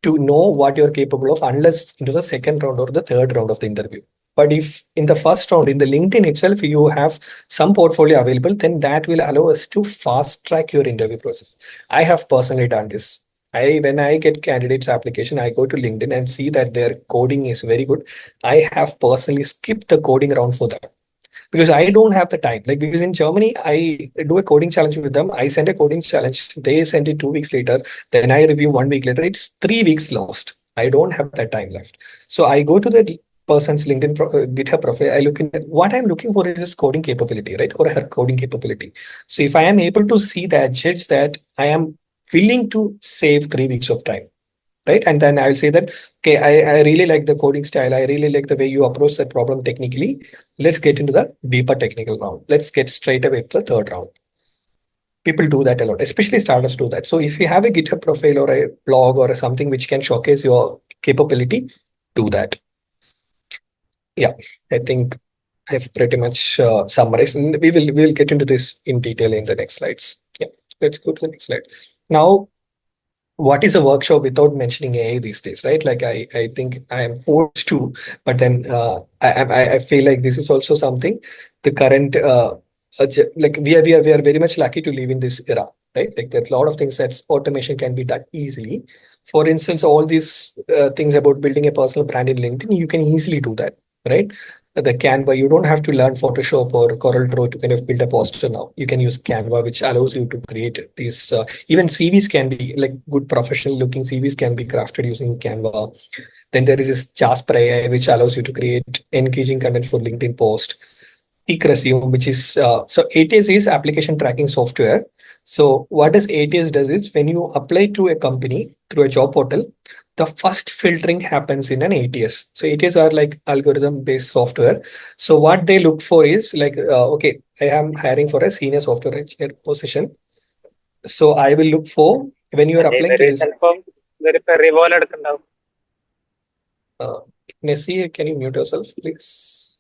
to know what you're capable of unless into the second round or the third round of the interview. But if in the first round, in the LinkedIn itself, you have some portfolio available, then that will allow us to fast track your interview process. I have personally done this. When I get candidates application, I go to LinkedIn and see that their coding is very good. I have personally skipped the coding round for them because I don't have the time. Like, because in Germany, I do a coding challenge with them. I send a coding challenge. They send it 2 weeks later. Then I review 1 week later. It's 3 weeks lost. I don't have that time left. So I go to the person's GitHub profile. I look in what I'm looking for is his coding capability, right? Or her coding capability. So if I am able to see that, judge that, I am willing to save 3 weeks of time, right? And then I'll say that, okay, I really like the coding style. I really like the way you approach that problem technically. Let's get into the deeper technical round. Let's get straight away to the third round. People do that a lot, especially startups do that. So if you have a GitHub profile or a blog or something which can showcase your capability, do that. Yeah, I think I've pretty much summarized, and we will get into this in detail in the next slides. Yeah, let's go to the next slide. Now, what is a workshop without mentioning AI these days, right? Like I think I am forced to, but then I feel like this is also something the current like we are very much lucky to live in this era, right? Like there's a lot of things that automation can be done easily. For instance, all these things about building a personal brand in LinkedIn, you can easily do that, right? The Canva, you don't have to learn Photoshop or Corel Draw to kind of build a poster now. You can use Canva, which allows you to create these. Even CVs can be like good professional looking CVs can be crafted using Canva. Then there is this Jasper AI, which allows you to create engaging content for LinkedIn post. Resume, which is so ATS is application tracking software. So what does ATS does is when you apply to a company through a job portal, the first filtering happens in an ATS. So ATS are like algorithm based software. So what they look for is like, okay, I am hiring for a senior software engineer position. So I will look for when you are applying to this. Uh, Nessie, can you mute yourself, please?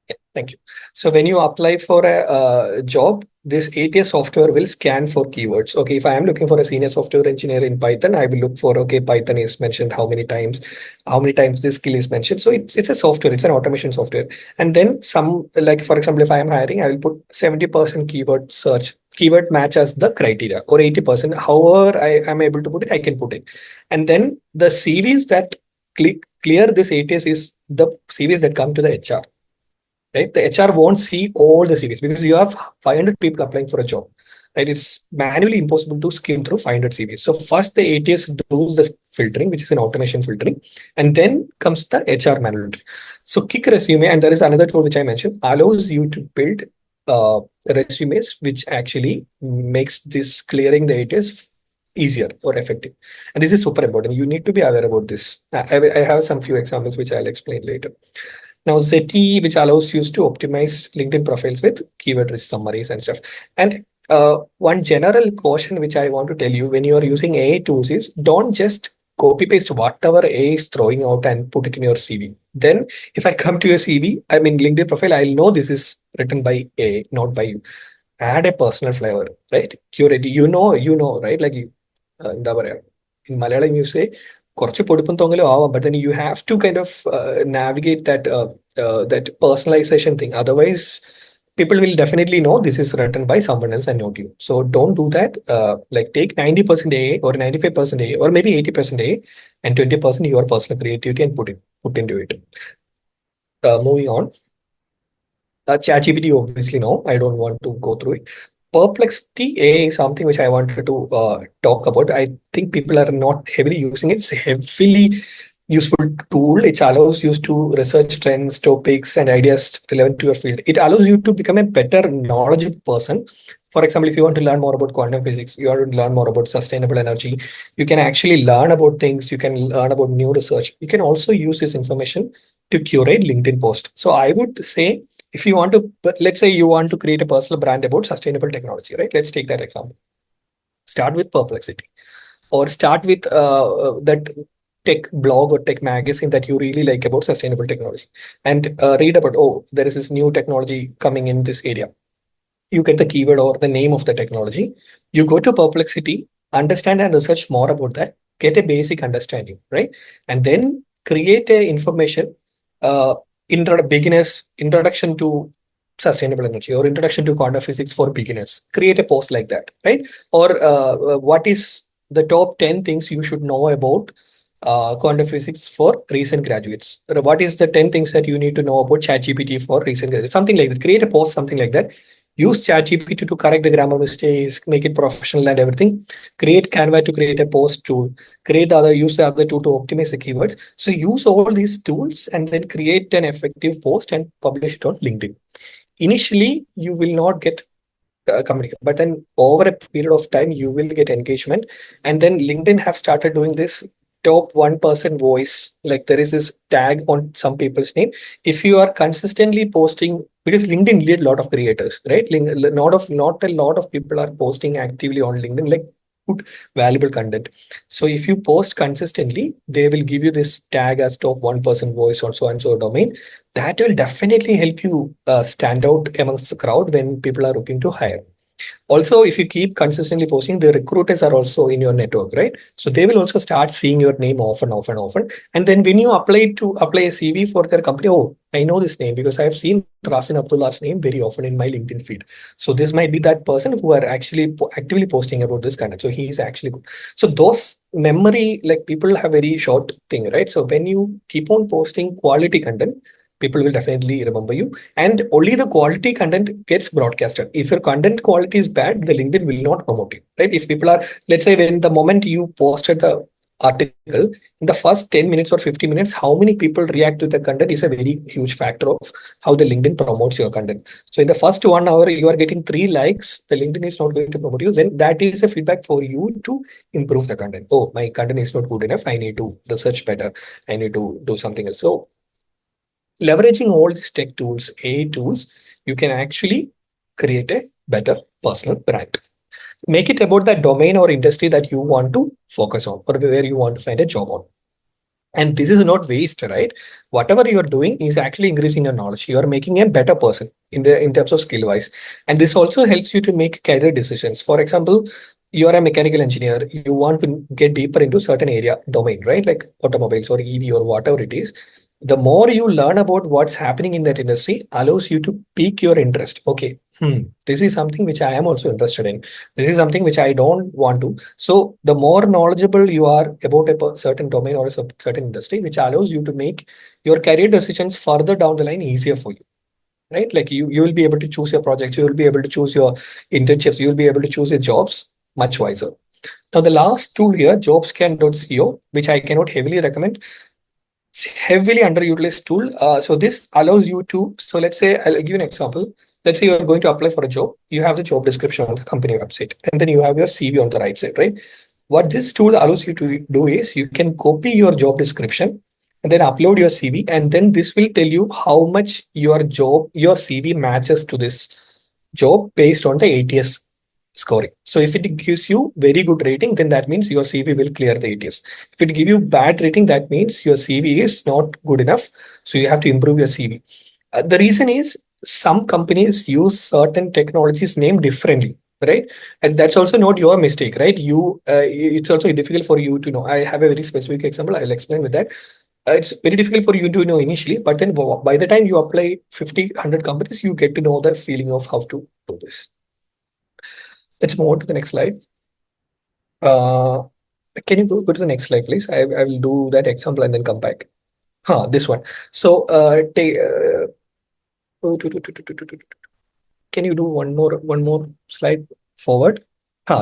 Yeah, thank you. So when you apply for a job, this ATS software will scan for keywords. Okay, if I am looking for a senior software engineer in Python, I will look for, okay, Python is mentioned how many times this skill is mentioned. So it's a software, it's an automation software. And then some, like for example, if I am hiring, I will put 70% keyword search, keyword match as the criteria, or 80%. However, I am able to put it, I can put it. And then the CVs that clear this ATS is the CVs that come to the HR, right? The HR won't see all the CVs because you have 500 people applying for a job, right? It's manually impossible to skim through 500 CVs. So first the ATS does the filtering, which is an automation filtering, and then comes the HR manual. So Kick Resume, and there is another tool which I mentioned, allows you to build resumes, which actually makes this clearing the ATS easier or effective. And this is super important. You need to be aware about this. I have some few examples which I'll explain later. Now, Zeti, which allows you to optimize LinkedIn profiles with keyword rich summaries and stuff. And one general caution which I want to tell you when you are using AI tools is don't just copy paste whatever AI is throwing out and put it in your CV. Then, if I come to your CV, I mean LinkedIn profile, I'll know this is written by AI, not by you. Add a personal flavor, right? Curate, right? Like എന്താ പറയാ in Malayalam you say കുറച്ച് പൊടിപ്പും തൊങ്ങലും ആവാം, but then you have to kind of navigate that personalization thing. Otherwise, people will definitely know this is written by someone else and not you. So don't do that. Like take 90% A or 95% A or maybe 80% A and 20% your personal creativity and put into it. Moving on. ChatGPT, obviously, no, I don't want to go through it. Perplexity AI is something which I wanted to talk about. I think people are not heavily using it. It's a heavily useful tool. It allows you to research trends, topics, and ideas relevant to your field. It allows you to become a better knowledgeable person. For example, if you want to learn more about quantum physics, you want to learn more about sustainable energy, you can actually learn about things. You can learn about new research. You can also use this information to curate LinkedIn post. So I would say if you want to, let's say you want to create a personal brand about sustainable technology, right? Let's take that example. Start with Perplexity or start with that tech blog or tech magazine that you really like about sustainable technology and read about, oh, there is this new technology coming in this area. You get the keyword or the name of the technology. You go to Perplexity, understand and research more about that, get a basic understanding, right? And then create a information uh, beginners introduction to sustainable energy or introduction to quantum physics for beginners. Create a post like that, right? Or what is the top 10 things you should know about quantum physics for recent graduates? Or what is the 10 things that you need to know about ChatGPT for recent graduates? Something like that. Create a post, something like that. Use ChatGPT to correct the grammar mistakes, make it professional and everything. Create Canva to create a post tool. Use the other tool to optimize the keywords. So use all these tools and then create an effective post and publish it on LinkedIn. Initially, you will not get communicate, but then over a period of time, you will get engagement. And then LinkedIn have started doing this top 1% voice. Like there is this tag on some people's name. If you are consistently posting, because LinkedIn need a lot of creators, right? Not a lot of people are posting actively on LinkedIn, like put valuable content. So if you post consistently, they will give you this tag as top 1% voice on so and so domain. That will definitely help you stand out amongst the crowd when people are looking to hire. Also, if you keep consistently posting, the recruiters are also in your network, right? So they will also start seeing your name often. And then when you apply a CV for their company, oh, I know this name because I have seen Rasin Abdullah's name very often in my LinkedIn feed. So this might be that person who are actually actively posting about this content. So he is actually good. So those memory, like people have very short thing, right? So when you keep on posting quality content, people will definitely remember you, and only the quality content gets broadcasted. If your content quality is bad, the LinkedIn will not promote you, right? If people are, let's say, when the moment you posted the article, in the first 10 minutes or 50 minutes, how many people react to the content is a very huge factor of how the LinkedIn promotes your content. So in the first 1 hour, you are getting 3 likes, the LinkedIn is not going to promote you. Then that is a feedback for you to improve the content. Oh, my content is not good enough. I need to research better. I need to do something else. So leveraging all these tech tools, AI tools, you can actually create a better personal brand. Make it about that domain or industry that you want to focus on or where you want to find a job on. And this is not waste, right? Whatever you're doing is actually increasing your knowledge. You are making a better person in terms of skill wise. And this also helps you to make career decisions. For example, you're a mechanical engineer, you want to get deeper into certain area domain, right? Like automobiles or EV or whatever it is. The more you learn about what's happening in that industry allows you to pique your interest. Okay, this is something which I am also interested in. This is something which I don't want to. So the more knowledgeable you are about a certain domain or a certain industry, which allows you to make your career decisions further down the line easier for you, right? Like you will be able to choose your projects, you will be able to choose your internships, you will be able to choose your jobs much wiser. Now, the last tool here, jobscan.co, which I cannot heavily recommend. It's heavily underutilized tool. So this allows you to, so let's say, I'll give you an example. Let's say you're going to apply for a job. You have the job description on the company website, and then you have your CV on the right side, right? What this tool allows you to do is you can copy your job description and then upload your CV, and then this will tell you how much your CV matches to this job based on the ATS scoring. So if it gives you very good rating, then that means your CV will clear the ATS. If it give you bad rating, that means your CV is not good enough. So you have to improve your CV. The reason is some companies use certain technologies named differently, right? And that's also not your mistake, right? It's also difficult for you to know. I have a very specific example. I'll explain with that. It's very difficult for you to know initially, but then by the time you apply 50, 100 companies, you get to know the feeling of how to do this. Let's move on to the next slide. Uh, can you go to the next slide, please? I will do that example and then come back. This one. So, can you do one more slide forward?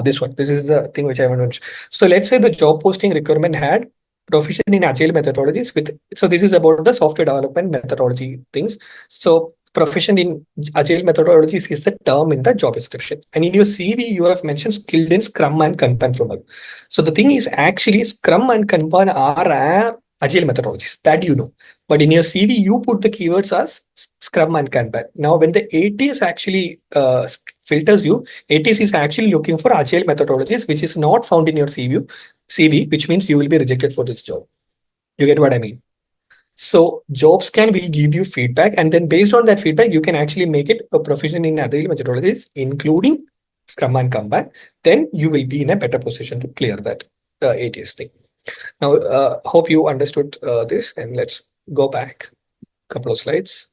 This one. This is the thing which I want to mention. So let's say the job posting requirement had proficient in agile methodologies with, so this is about the software development methodology things. So proficient in agile methodologies is the term in the job description. And in your CV, you have mentioned skilled in Scrum and Kanban framework. So the thing is actually Scrum and Kanban are agile methodologies that you know. But in your CV, you put the keywords as Scrum and Kanban. Now, when the ATS actually filters you, ATS is actually looking for agile methodologies, which is not found in your CV, which means you will be rejected for this job. You get what I mean? So JobScan will give you feedback, and then based on that feedback, you can actually make it a proficient in agile methodologies, including Scrum and Kanban. Then you will be in a better position to clear that ATS thing. Now, hope you understood this, and let's go back. couple of slides.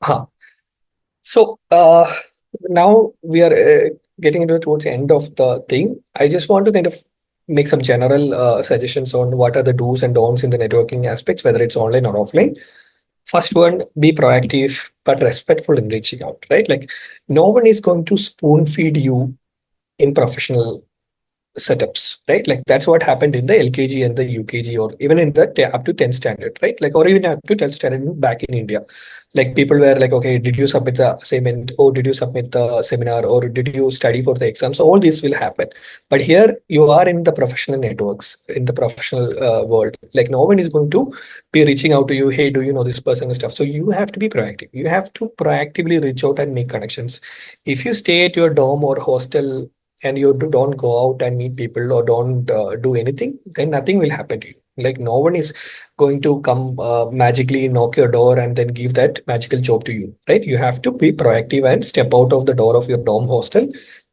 Huh. So now we are getting into towards the end of the thing. I just want to kind of make some general suggestions on what are the do's and don'ts in the networking aspects, whether it's online or offline. First one, be proactive but respectful in reaching out, right? Like no one is going to spoon feed you in professional setups, right? Like that's what happened in the LKG and the UKG, or even in the up to 10 standard, right? Like, or even up to 12 standard back in India. Like people were like, okay, did you submit the assignment, or did you submit the seminar, or did you study for the exam? So all this will happen. But here you are in the professional networks, in the professional world. Like no one is going to be reaching out to you, hey, do you know this person and stuff. So you have to be proactive. You have to proactively reach out and make connections. If you stay at your dorm or hostel and you don't go out and meet people, or don't do anything, then nothing will happen to you. Like no one is going to come magically knock your door and then give that magical job to you, right? You have to be proactive and step out of the door of your dorm hostel,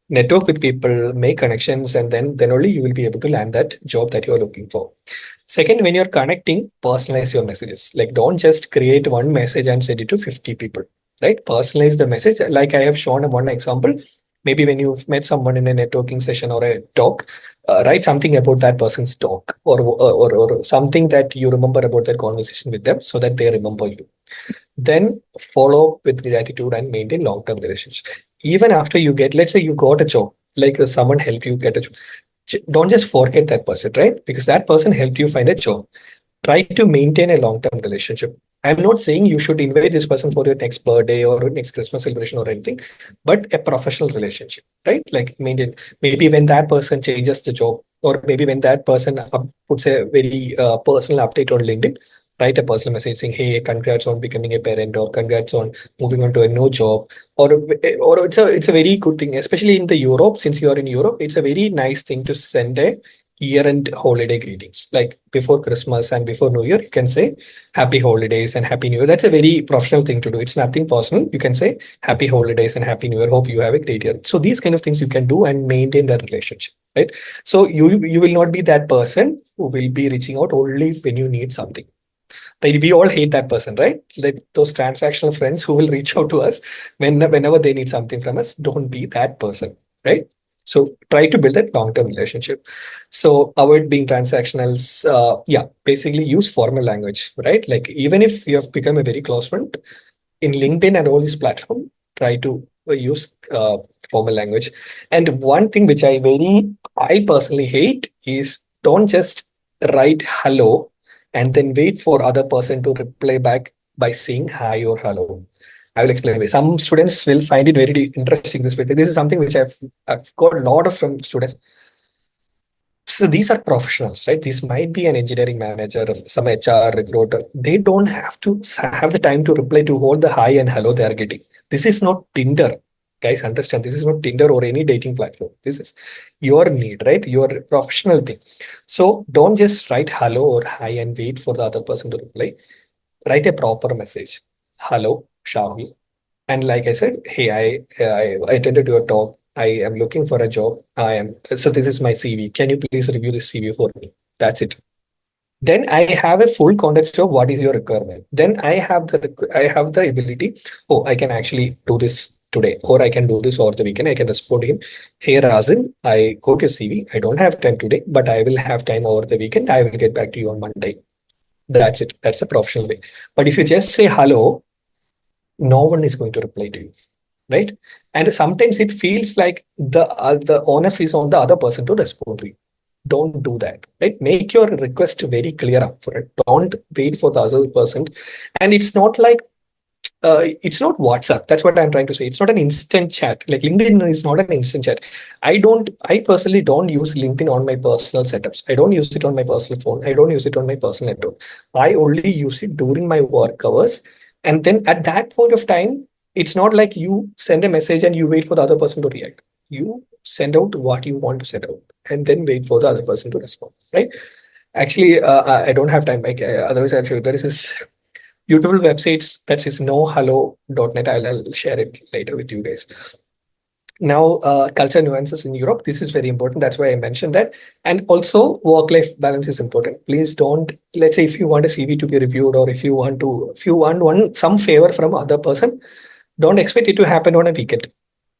network with people, make connections, and then only you will be able to land that job that you're looking for. Second, when you're connecting, personalize your messages. Like don't just create one message and send it to 50 people, right? Personalize the message. Like I have shown one example. Maybe when you've met someone in a networking session or a talk, write something about that person's talk, or something that you remember about that conversation with them, so that they remember you. Then follow up with gratitude and maintain long-term relationships. Even after you get, let's say you got a job, like someone helped you get a job, don't just forget that person, right? Because that person helped you find a job. Try to maintain a long-term relationship. I'm not saying you should invite this person for your next birthday or next Christmas celebration or anything, but a professional relationship, right? Like maintain. Maybe when that person changes the job, or maybe when that person puts a very personal update on LinkedIn, write a personal message saying, "Hey, congrats on becoming a parent," or "Congrats on moving on to a new job," or it's a very good thing, especially in the Europe. Since you are in Europe, it's a very nice thing to send a year-end holiday greetings. Like before Christmas and before New Year, you can say happy holidays and happy New Year. That's a very professional thing to do. It's nothing personal. You can say happy holidays and happy New Year. Hope you have a great year. So these kind of things you can do and maintain that relationship, right? So you will not be that person who will be reaching out only when you need something. Right? We all hate that person, right? Like those transactional friends who will reach out to us whenever they need something from us. Don't be that person, right? So try to build that long-term relationship. So avoid being transactionals. Yeah, basically use formal language, right? Like even if you have become a very close friend in LinkedIn and all these platforms, try to use formal language. And one thing which I personally hate is don't just write hello and then wait for other person to reply back by saying hi or hello. I will explain why. Some students will find it very interesting this way. This is something which I've got a lot of from students. So these are professionals, right? This might be an engineering manager, some HR recruiter. They don't have to have the time to reply to all the hi and hello they are getting. This is not Tinder. Guys, understand, this is not Tinder or any dating platform. This is your need, right? Your professional thing. So don't just write hello or hi and wait for the other person to reply. Write a proper message. Hello, Shahul. And like I said, hey, I attended your talk. I am looking for a job. I am so this is my CV. Can you please review this CV for me? That's it. Then I have a full context of what is your requirement. Then I have the ability. Oh, I can actually do this today, or I can do this over the weekend. I can respond to him. Hey, Razin, I got your CV. I don't have time today, but I will have time over the weekend. I will get back to you on Monday. That's it. That's a professional way. But if you just say hello, no one is going to reply to you, right? And sometimes it feels like the onus is on the other person to respond to you. Don't do that, right? Make your request very clear up for it. Don't wait for the other person. And it's not WhatsApp. That's what I'm trying to say. It's not an instant chat. Like LinkedIn is not an instant chat. I personally don't use LinkedIn on my personal setups. I don't use it on my personal phone. I don't use it on my personal network. I only use it during my work hours. And then at that point of time, it's not like you send a message and you wait for the other person to react. You send out what you want to send out and then wait for the other person to respond, right? Actually, I don't have time. Otherwise, I'll show you. There is this beautiful websites that says nohello.net. I'll share it later with you guys. Now, culture nuances in Europe, this is very important. That's why I mentioned that. And also, work-life balance is important. Please don't, let's say if you want a CV to be reviewed, or if you want one some favor from other person, don't expect it to happen on a weekend,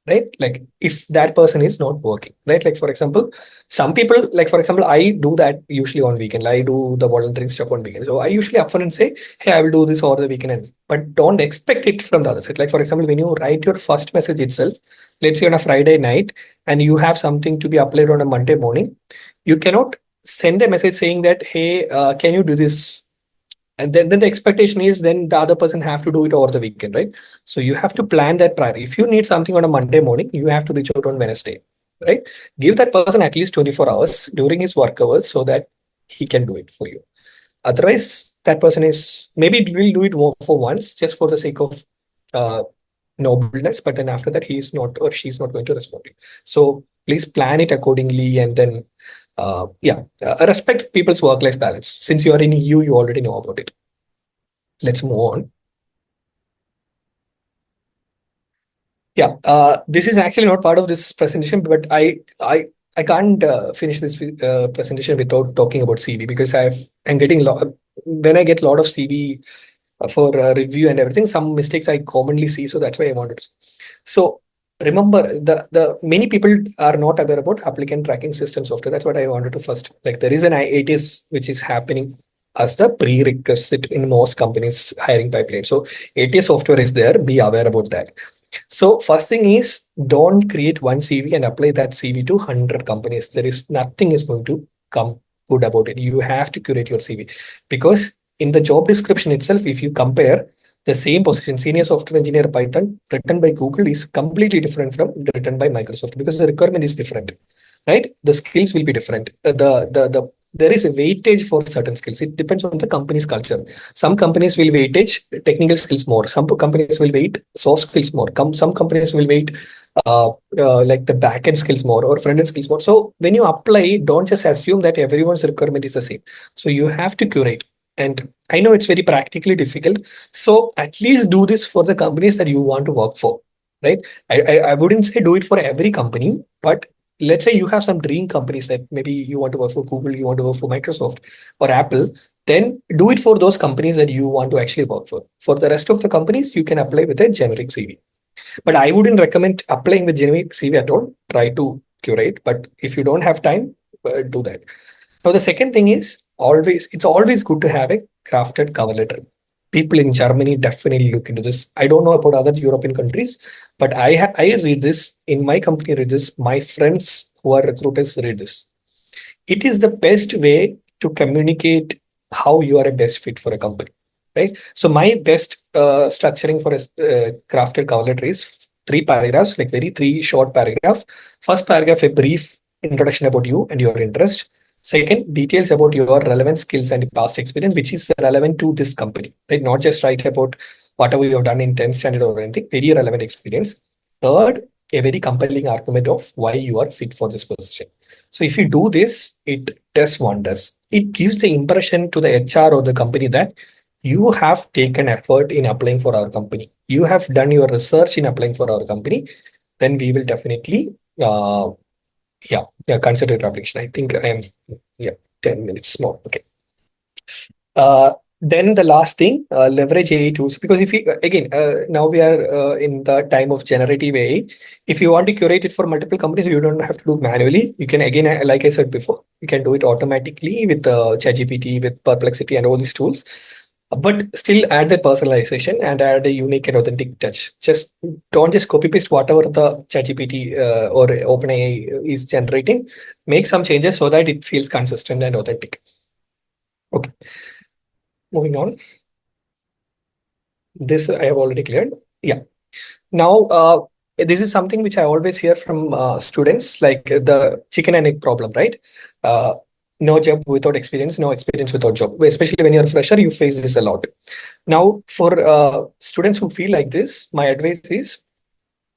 right? Like if that person is not working, right? Like for example, some people, like for example, I do that usually on weekend. I do the volunteering stuff on weekend. So I usually upfront and say, hey, I will do this over the weekend. But don't expect it from the other side. Like for example, when you write your first message itself, let's say on a Friday night, and you have something to be applied on a Monday morning, you cannot send a message saying that, hey, can you do this? And then the expectation is then the other person have to do it over the weekend, right? So you have to plan that prior. If you need something on a Monday morning, you have to reach out on Wednesday, right? Give that person at least 24 hours during his work hours so that he can do it for you. Otherwise, that person is maybe will do it for once just for the sake of uh, nobleness, but then after that, he is not or she's not going to respond to you. So please plan it accordingly, and then respect people's work-life balance. Since you are in EU, you already know about it. Let's move on. Yeah, this is actually not part of this presentation, but I can't finish this presentation without talking about CV, because I'm getting when I get a lot of CV for review and everything, some mistakes I commonly see, so that's why I wanted to. So remember, the many people are not aware about applicant tracking system software. That's what I wanted to first. Like there is an ATS which is happening as the prerequisite in most companies hiring pipeline. So ATS software is there. Be aware about that. So first thing is, don't create one CV and apply that CV to 100 companies. There is nothing is going to come good about it. You have to curate your CV, because in the job description itself, if you compare the same position, senior software engineer Python, written by Google is completely different from written by Microsoft, because the requirement is different, right? The skills will be different. There is a weightage for certain skills. It depends on the company's culture. Some companies will weightage technical skills more. Some companies will weight soft skills more. Some companies will weight like the back-end skills more or front-end skills more. So when you apply, don't just assume that everyone's requirement is the same. So you have to curate. And I know it's very practically difficult. So at least do this for the companies that you want to work for, right? I wouldn't say do it for every company, but let's say you have some dream companies that maybe you want to work for Google, you want to work for Microsoft or Apple, then do it for those companies that you want to actually work for. For the rest of the companies, you can apply with a generic CV. But I wouldn't recommend applying with generic CV at all. Try to curate, but if you don't have time, do that. Now, the second thing is, it's always good to have a crafted cover letter. People in Germany definitely look into this. I don't know about other European countries, but I read this in my company. Read this. My friends who are recruiters read this. It is the best way to communicate how you are a best fit for a company, right? So my best structuring for a crafted cover letter is three paragraphs, like very three short paragraph. First paragraph, a brief introduction about you and your interest. Second, details about your relevant skills and past experience, which is relevant to this company, right? Not just write about whatever you have done in 10th standard or anything, very relevant experience. Third, a very compelling argument of why you are fit for this position. So if you do this, it does wonders. It gives the impression to the HR or the company that you have taken effort in applying for our company. You have done your research in applying for our company. Then we will definitely, consider your application. I think I am, yeah, 10 minutes more. Okay. Then the last thing, leverage AI tools. Because if you, again, now we are in the time of generative AI. If you want to curate it for multiple companies, you don't have to do manually. You can, again, like I said before, you can do it automatically with ChatGPT, with Perplexity and all these tools. But still add the personalization and add a unique and authentic touch. Just don't just copy paste whatever the ChatGPT or OpenAI is generating. Make some changes so that it feels consistent and authentic. Okay, moving on. This I have already cleared. Yeah. Now, this is something which I always hear from students, like the chicken and egg problem, right? Uh, no job without experience, no experience without job. Especially when you're a fresher, you face this a lot. Now, for students who feel like this, my advice is,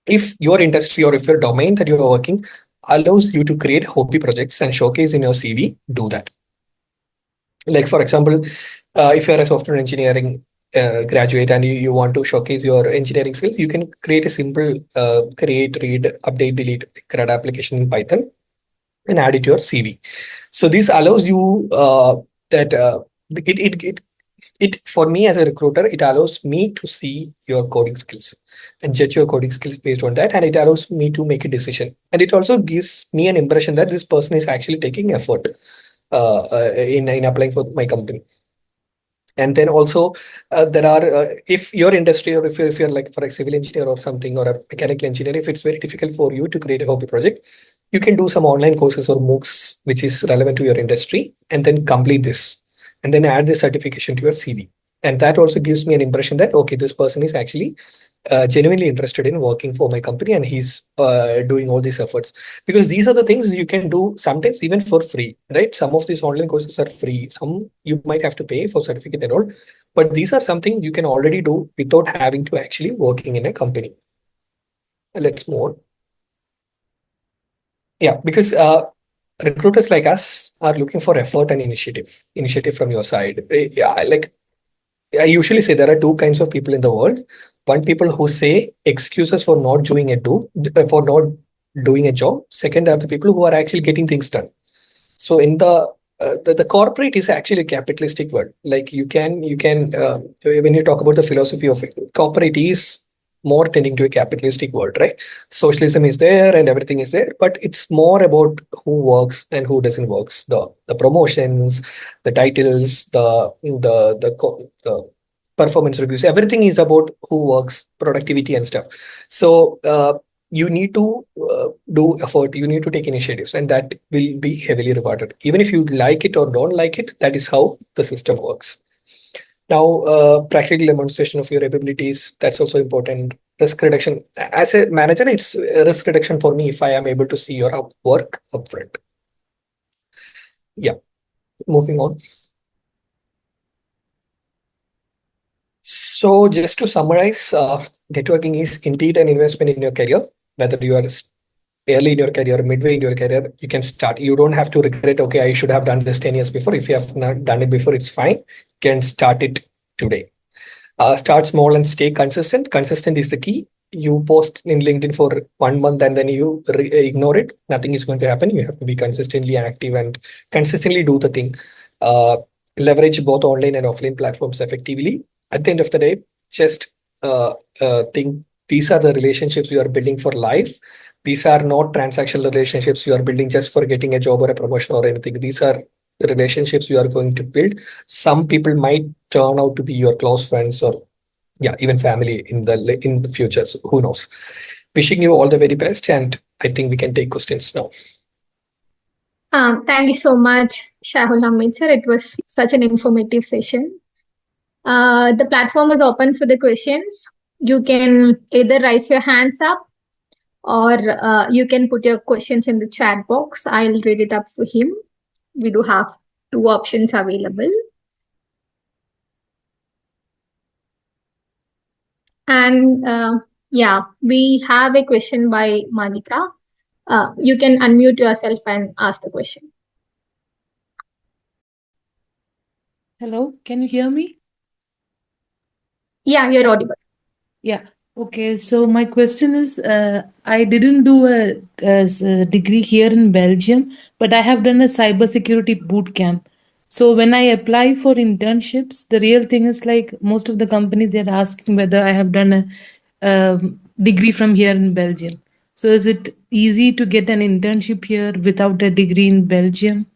if your industry or if your domain that you are working allows you to create hobby projects and showcase in your CV, do that. Like, for example, if you're a software engineering graduate and you want to showcase your engineering skills, you can create a simple create, read, update, delete CRUD application in Python and add it to your CV. So this allows you that it for me as a recruiter, it allows me to see your coding skills and judge your coding skills based on that, and it allows me to make a decision. And it also gives me an impression that this person is actually taking effort in applying for my company. And then also there are if your industry, or if you're like for a civil engineer or something, or a mechanical engineer, if it's very difficult for you to create a hobby project, you can do some online courses or MOOCs which is relevant to your industry, and then complete this, and then add this certification to your CV. And that also gives me an impression that okay, this person is actually genuinely interested in working for my company, and he's doing all these efforts. Because these are the things you can do sometimes even for free, right? Some of these online courses are free, some you might have to pay for certificate and all, but these are something you can already do without having to actually working in a company. Let's move on. Yeah, because recruiters like us are looking for effort and initiative from your side. Yeah, like I usually say there are two kinds of people in the world. One, people who say excuses for not doing for not doing a job. Second are the people who are actually getting things done. So in the corporate is actually a capitalistic world. Like you can when you talk about the philosophy of it, corporate is more tending to a capitalistic world, right? Socialism is there and everything is there, but it's more about who works and who doesn't works. The promotions, the titles, the performance reviews, everything is about who works, productivity and stuff. So you need to do effort, you need to take initiatives, and that will be heavily rewarded even if you like it or don't like it. That is how the system works. Now practical demonstration of your abilities, that's also important. Risk reduction, as a manager, it's risk reduction for me if I am able to see your work upfront. Yeah, moving on. So just to summarize, networking is indeed an investment in your career. Whether you are early in your career, midway in your career, you can start. You don't have to regret, okay, I should have done this 10 years before. If you have not done it before, it's fine. You can start it today. Start small and stay consistent. Consistent is the key. You post in LinkedIn for 1 month and then you ignore it, nothing is going to happen. You have to be consistently active and consistently do the thing. Uh, Leverage both online and offline platforms effectively. At the end of the day, just think these are the relationships you are building for life. These are not transactional relationships you are building just for getting a job or a promotion or anything. These are relationships you are going to build. Some people might turn out to be your close friends, or yeah, even family in the future. So who knows? Wishing you all the very best, and I think we can take questions now. Thank you so much, Shahul Hameed sir. It was such an informative session. The platform is open for the questions. You can either raise your hands up or you can put your questions in the chat box. I'll read it up for him. We do have two options available. And yeah, we have a question by Malika. You can unmute yourself and ask the question. Hello, can you hear me? Yeah, you're audible. Yeah. Okay, so my question is, I didn't do a degree here in Belgium, but I have done a cybersecurity boot camp. So when I apply for internships, the real thing is like most of the companies they're asking whether I have done a degree from here in Belgium. So is it easy to get an internship here without a degree in Belgium?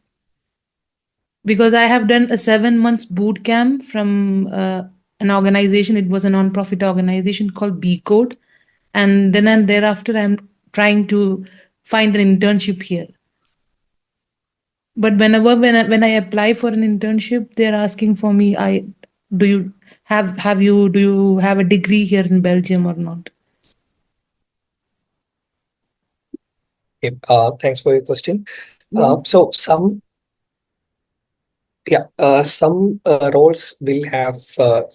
Because I have done a 7 months boot camp from an organization. It was a non-profit organization called B Code, and then and thereafter I'm trying to find an internship here. But when I apply for an internship, they're asking for me. Do you do you have a degree here in Belgium or not? Okay, thanks for your question. So some roles will have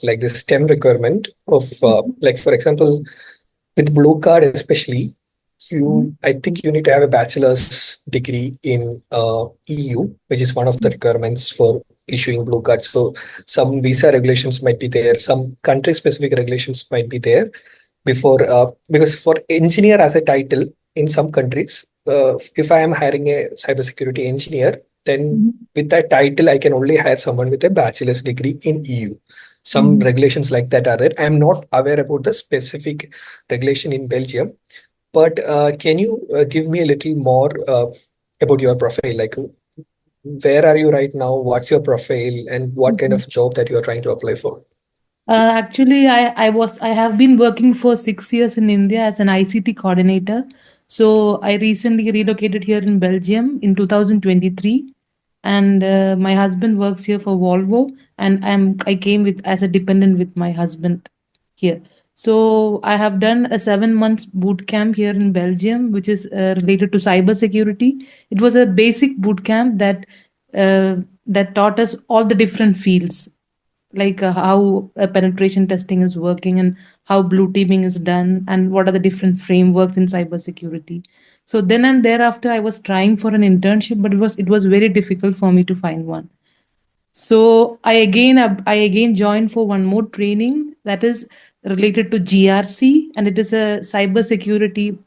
like the STEM requirement of like for example with blue card especially, I think you need to have a bachelor's degree in EU, which is one of the requirements for issuing blue card. So some visa regulations might be there, some country-specific regulations might be there before, because for engineer as a title in some countries, if I am hiring a cybersecurity engineer, then Mhm. with that title, I can only hire someone with a bachelor's degree in EU. Some Mhm. regulations like that are there. I am not aware about the specific regulation in Belgium, but can you give me a little more about your profile? Like, where are you right now? What's your profile, and what kind Mhm. of job that you are trying to apply for? Actually, I have been working for 6 years in India as an ICT coordinator. So I recently relocated here in Belgium in 2023, and my husband works here for Volvo, and I came with as a dependent with my husband here. So I have done a 7 months boot camp here in Belgium, which is related to cybersecurity. It was a basic boot camp uh, that taught us all the different fields, like how penetration testing is working and how blue teaming is done and what are the different frameworks in cybersecurity. So then and thereafter I was trying for an internship, but it was very difficult for me to find one. So I again joined for one more training that is related to GRC, and it is a cybersecurity.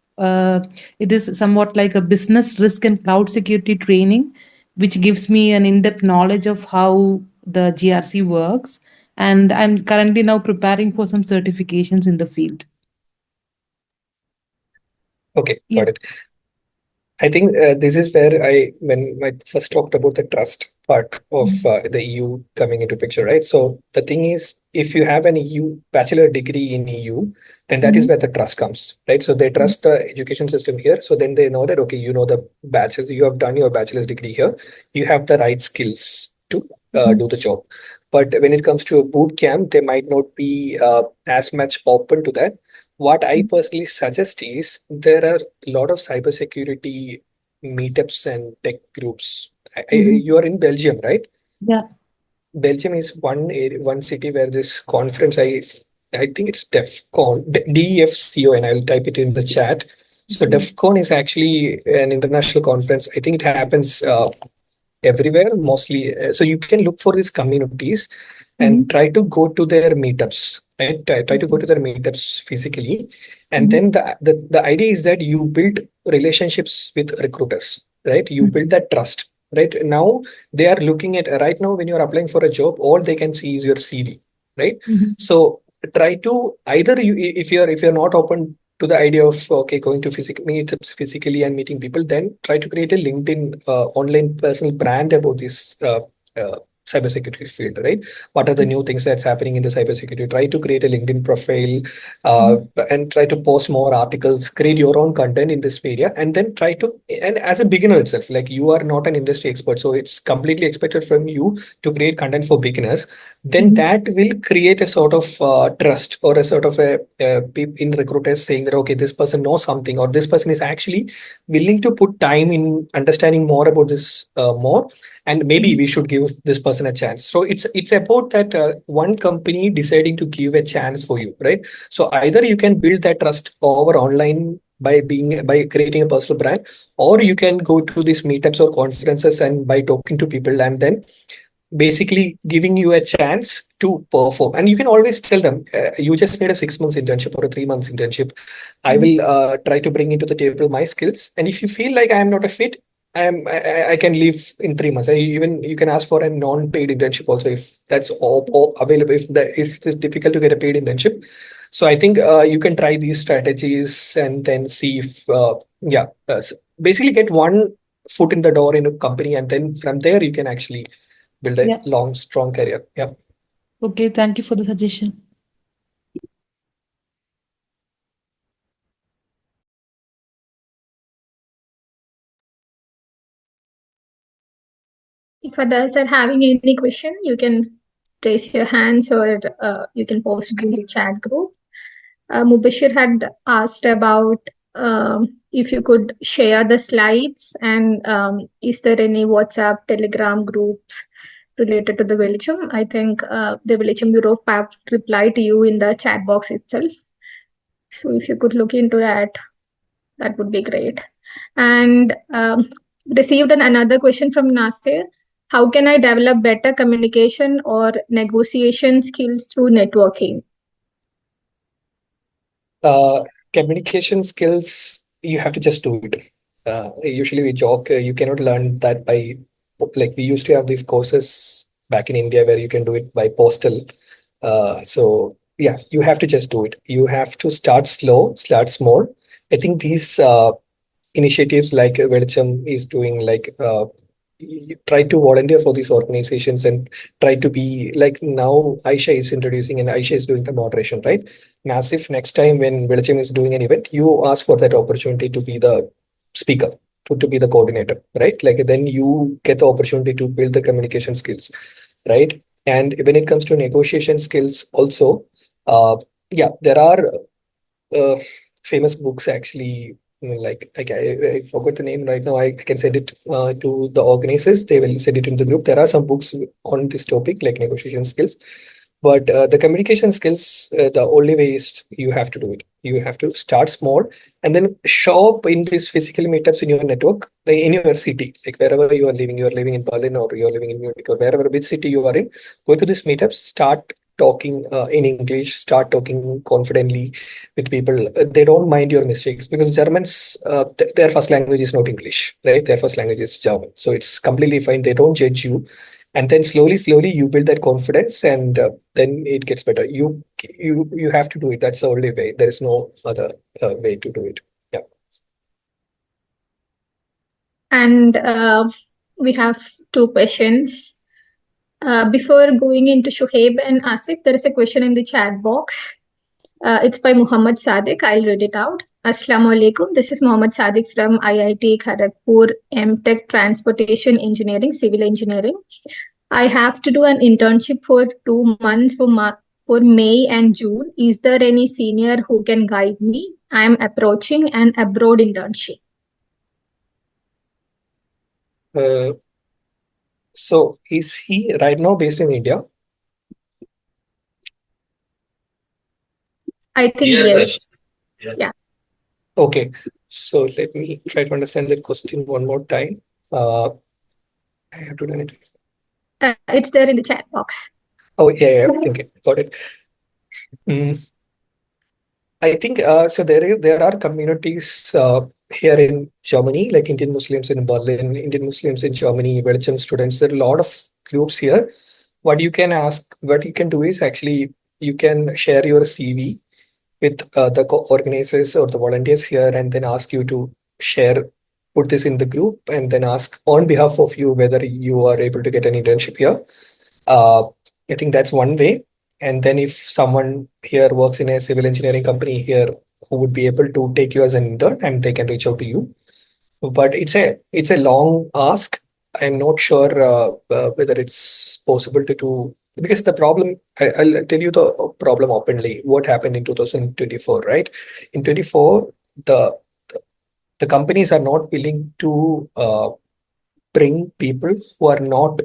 It is somewhat like a business risk and cloud security training, which gives me an in-depth knowledge of how the GRC works. And I'm currently now preparing for some certifications in the field. Okay, Yeah. got it. I think this is where when I first talked about the trust part of the EU coming into picture, right? So the thing is, if you have an EU bachelor degree in EU, then that is Mhm. where the trust comes, right? So they trust the education system here. So then they know that, okay, you know the bachelor's, you have done your bachelor's degree here, you have the right skills to Mhm. do the job. But when it comes to a boot camp, they might not be as much open to that. What I personally suggest is there are a lot of cybersecurity meetups and tech groups. Mhm. You are in Belgium, right? Yeah. Belgium is one area, one city where this conference, I think it's DEFCON, DEFCON. I'll type it in the chat. So Okay. DEFCON is actually an international conference. I think it happens everywhere mostly. So you can look for these communities and Mhm. try to go to their meetups, right? Try to go Okay. to their meetups physically. And Mhm. then the idea is that you build relationships with recruiters, right? You Mhm. build that trust, right? Now they are looking at right now when you're applying for a job, all they can see is your CV, right? Mhm. So try to either you if you're not open to the idea of okay going to physical meetups physically and meeting people, then try to create a LinkedIn online personal brand about this cybersecurity field, right? What are the Okay. new things that's happening in the cybersecurity? Try to create a LinkedIn profile uh, Mhm. and try to post more articles, create your own content in this area, and then try to, and as a beginner itself, like you are not an industry expert, so it's completely expected from you to create content for beginners. Then Mhm. that will create a sort of trust or a sort of a in recruiters saying that okay, this person knows something or this person is actually willing to put time in understanding more about this more, and maybe Mhm. we should give this person a chance. So it's about that one company deciding to give a chance for you, right? So either you can build that trust over online by creating a personal brand, or you can go to these meetups or conferences and by talking to people and then basically giving you a chance to perform. And you can always tell them, you just need a 6 months internship or a 3 months internship. I Mhm. will try to bring into the table my skills. And if you feel like I am not a fit, I can leave in 3 months. Even you can ask for a non-paid internship also if that's all available. If it's difficult to get a paid internship, so I think you can try these strategies and then see if basically get one foot in the door in a company, and then from there you can actually build a Yeah. long, strong career. Yeah. Okay. Thank you for the suggestion. If others are having any question, you can raise your hands or you can post it in the chat group. Mubashir had asked about if you could share the slides and is there any WhatsApp, Telegram groups related to the Velicham? I think the Velicham Bureau have replied to you in the chat box itself. So if you could look into that. That would be great. And received another question from Nasir. How can I develop better communication or negotiation skills through networking? Uh, Communication skills, you have to just do it. Usually we joke, you cannot learn that by, like we used to have these courses back in India where you can do it by postal. So yeah, you have to just do it. You have to start slow, start small. I think these initiatives like Velicham is doing, like try to volunteer for these organizations and try to be like, now Aisha is introducing and Aisha is doing the moderation, right? Massive. Next time when Velicham is doing an event, you ask for that opportunity to be the speaker, to be the coordinator, right? Like then you get the opportunity to build the communication skills, right? And when it comes to negotiation skills also, uh, yeah, there are uh, famous books actually. I forgot the name right now. I can send it to the organizers. They will send it in the group. There are some books on this topic, like negotiation skills. But the communication skills, the only way is you have to do it. You have to start small and then show up in these physical meetups in your network, in your city, like wherever you are living in Berlin or you're living in Munich or wherever, which city you are in. Go to these meetups, start talking in English, start talking confidently with people. They don't mind your mistakes because Germans, their first language is not English, right? Their first language is German. So it's completely fine. They don't judge you. And then slowly you build that confidence, and then it gets better. You have to do it. That's the only way. There is no other way to do it. Yeah. And we have two questions. Before going into Shoaib and Asif, there is a question in the chat box. It's by Muhammad Sadiq. I'll read it out. Assalamu alaikum. This is Muhammad Sadiq from IIT Kharagpur, MTech Transportation Engineering, Civil Engineering. I have to do an internship for 2 months for May and June. Is there any senior who can guide me? I am approaching an abroad internship. Uh, so is he right now based in India? I think yes. Yeah. Okay. So let me try to understand that question one more time. I have to do it. It's there in the chat box. Oh yeah. Okay, got it. Mm, I think so. There are communities here in Germany, like Indian Muslims in Berlin, Indian Muslims in Germany, Belgium students. There are a lot of groups here. What you can do is actually you can share your CV with the organizers or the volunteers here, and then ask you to share, put this in the group, and then ask on behalf of you whether you are able to get an internship here. Uh, I think that's one way. And then if someone here works in a civil engineering company here who would be able to take you as an intern, and they can reach out to you. But it's a long ask. I'm not sure whether it's possible to do, because the problem, I'll tell you the problem openly. What happened in 2024, right? In 24, the the companies are not willing to bring people who are not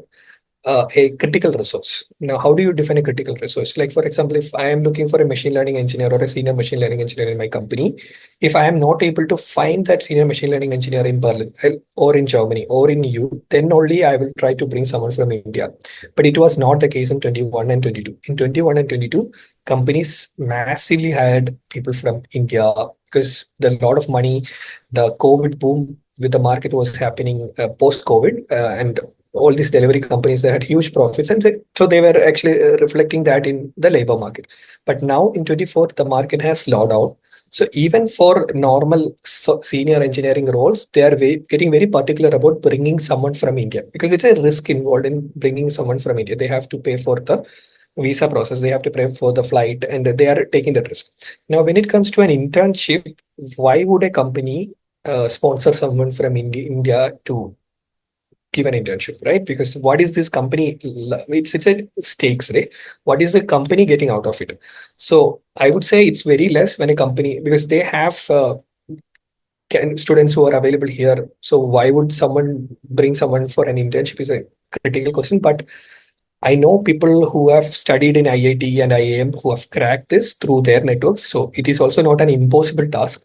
a critical resource. Now, how do you define a critical resource? Like, for example, if I am looking for a machine learning engineer or a senior machine learning engineer in my company, if I am not able to find that senior machine learning engineer in Berlin or in Germany or in EU, then only I will try to bring someone from India. But it was not the case in 21 and 22. In 21 and 22, companies massively hired people from India because the lot of money, the COVID boom with the market was happening post-COVID, and all these delivery companies, they had huge profits, and so they were actually reflecting that in the labor market. But now in 24, the market has slowed down. So even for normal senior engineering roles, they are getting very particular about bringing someone from India, because it's a risk involved in bringing someone from India. They have to pay for the visa process, they have to pay for the flight, and they are taking that risk. Now, when it comes to an internship, why would a company sponsor someone from India to give an internship, right? Because what is this company? It's a stakes, right? What is the company getting out of it? So I would say it's very less when a company, because they have students who are available here. So why would someone bring someone for an internship is a critical question. But I know people who have studied in IIT and IIM who have cracked this through their networks. So it is also not an impossible task.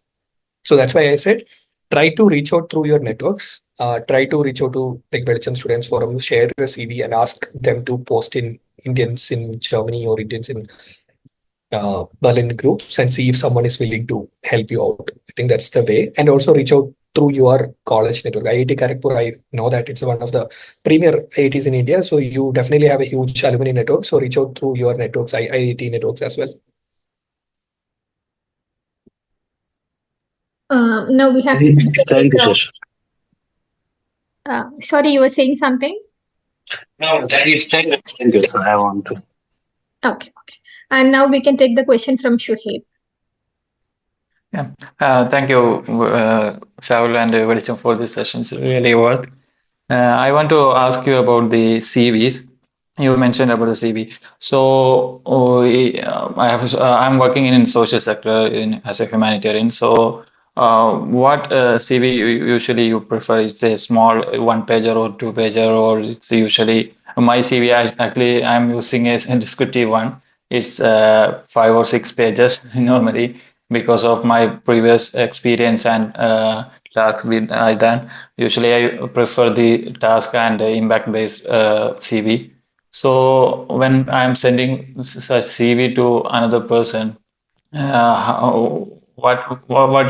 So that's why I said try to reach out through your networks. Try to reach out to like Velicham Students Forum, share your CV and ask them to post in Indians in Germany or Indians in Berlin groups and see if someone is willing to help you out. I think that's the way. And also reach out through your college network. IIT Kharagpur, I know that it's one of the premier IITs in India. So you definitely have a huge alumni network. So reach out through your networks, IIT networks as well. Now we have to Thank you, take sir. sorry, you were saying something? No, thank you, sir. I want to. Okay. And now we can take the question from Shuhaib. Yeah. Thank you, Shahul and Velicham, for this session. It's really worth. I want to ask you about the CVs. You mentioned about the CV. So I'm working in social sector as a humanitarian. So what CV usually you prefer? It's a small one pager or two pager, or it's usually my CV. Actually, I'm using a descriptive one. It's 5 or 6 pages normally because of my previous experience and task I done. Usually, I prefer the task and impact-based CV. So when I'm sending such CV to another person, what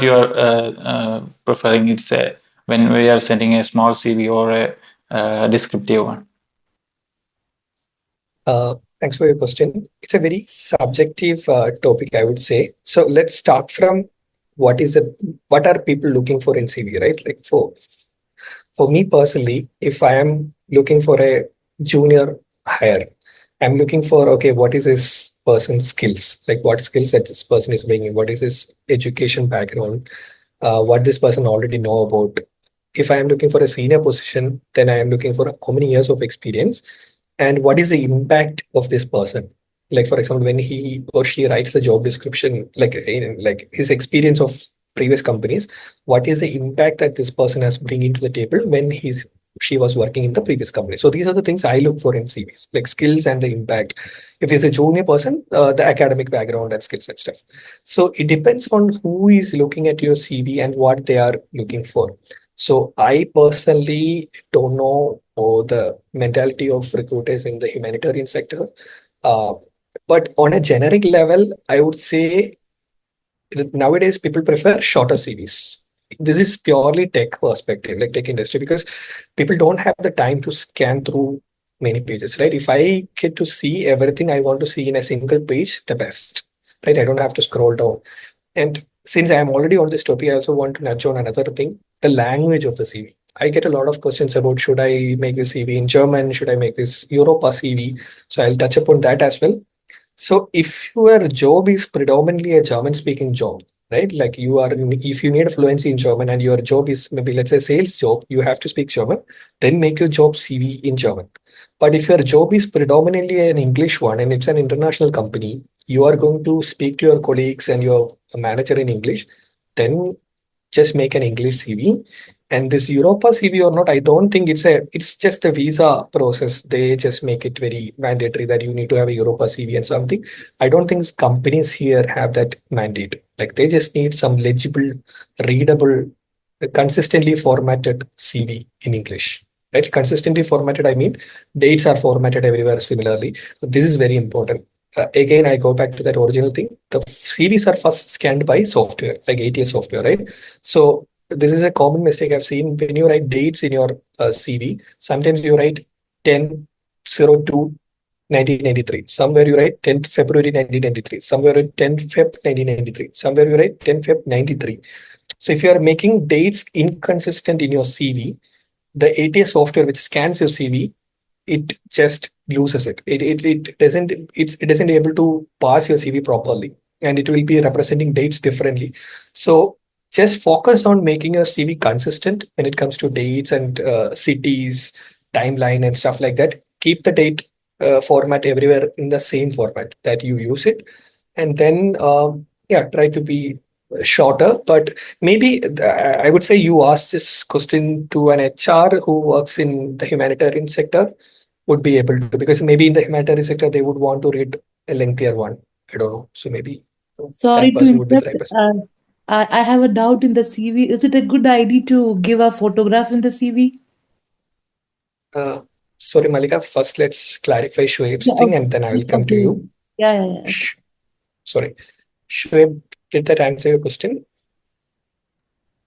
you are preferring? It's when we are sending a small CV or a descriptive one. Thanks for your question. It's a very subjective topic, I would say. So let's start from what are people looking for in CV, right? Like for me personally, if I am looking for a junior hire, I'm looking for, okay, what is this person's skills? Like what skills that this person is bringing? What is his education background? What this person already know about? If I am looking for a senior position, then I am looking for how many years of experience and what is the impact of this person. Like for example, when he or she writes the job description, like his experience of previous companies, what is the impact that this person has bring into the table when she was working in the previous company. So these are the things I look for in CVs, like skills and the impact. If he's a junior person, the academic background and skills and stuff. So it depends on who is looking at your CV and what they are looking for. So I personally don't know the mentality of recruiters in the humanitarian sector. Uh, but on a generic level, I would say that nowadays people prefer shorter CVs. This is purely tech perspective, like tech industry, because people don't have the time to scan through many pages, right? If I get to see everything I want to see in a single page, the best, right? I don't have to scroll down. And since I am already on this topic, I also want to nudge on another thing, the language of the CV. I get a lot of questions about should I make this CV in German? Should I make this Europa CV? So I'll touch upon that as well. So if your job is predominantly a German speaking job, right? Like if you need a fluency in German and your job is maybe, let's say, sales job, you have to speak German, then make your job CV in German. But if your job is predominantly an English one and it's an international company, you are going to speak to your colleagues and your manager in English, then just make an English CV. And this Europa CV or not, I don't think it's just a visa process. They just make it very mandatory that you need to have a Europa CV and something. I don't think companies here have that mandate. Like they just need some legible, readable, consistently formatted CV in English. Right? Consistently formatted, I mean, dates are formatted everywhere similarly. So this is very important. Again, I go back to that original thing. The CVs are first scanned by software, like ATS software, right? So this is a common mistake I've seen when you write dates in your CV. Sometimes you write 10/02 1993. Somewhere you write 10th February 1993. Somewhere you write 10th Feb 1993. Somewhere you write 10th Feb 93. So if you are making dates inconsistent in your CV, the ATS software which scans your CV, it just loses it. It doesn't able to pass your CV properly, and it will be representing dates differently. So just focus on making your CV consistent when it comes to dates and cities, timeline, and stuff like that. Keep the date format everywhere in the same format that you use it, and then yeah, try to be shorter. But maybe I would say you ask this question to an HR who works in the humanitarian sector would be able to, because maybe in the humanitarian sector they would want to read a lengthier one. I don't know. So maybe Sorry that to person would be the interrupt. right person. I have a doubt in the CV. Is it a good idea to give a photograph in the CV? Uh, Sorry, Malika. First, let's clarify Shoaib's Yeah, thing, and then I will come to okay. you. Yeah, yeah, yeah. Okay. Sh Sorry, Shoaib, did that answer your question?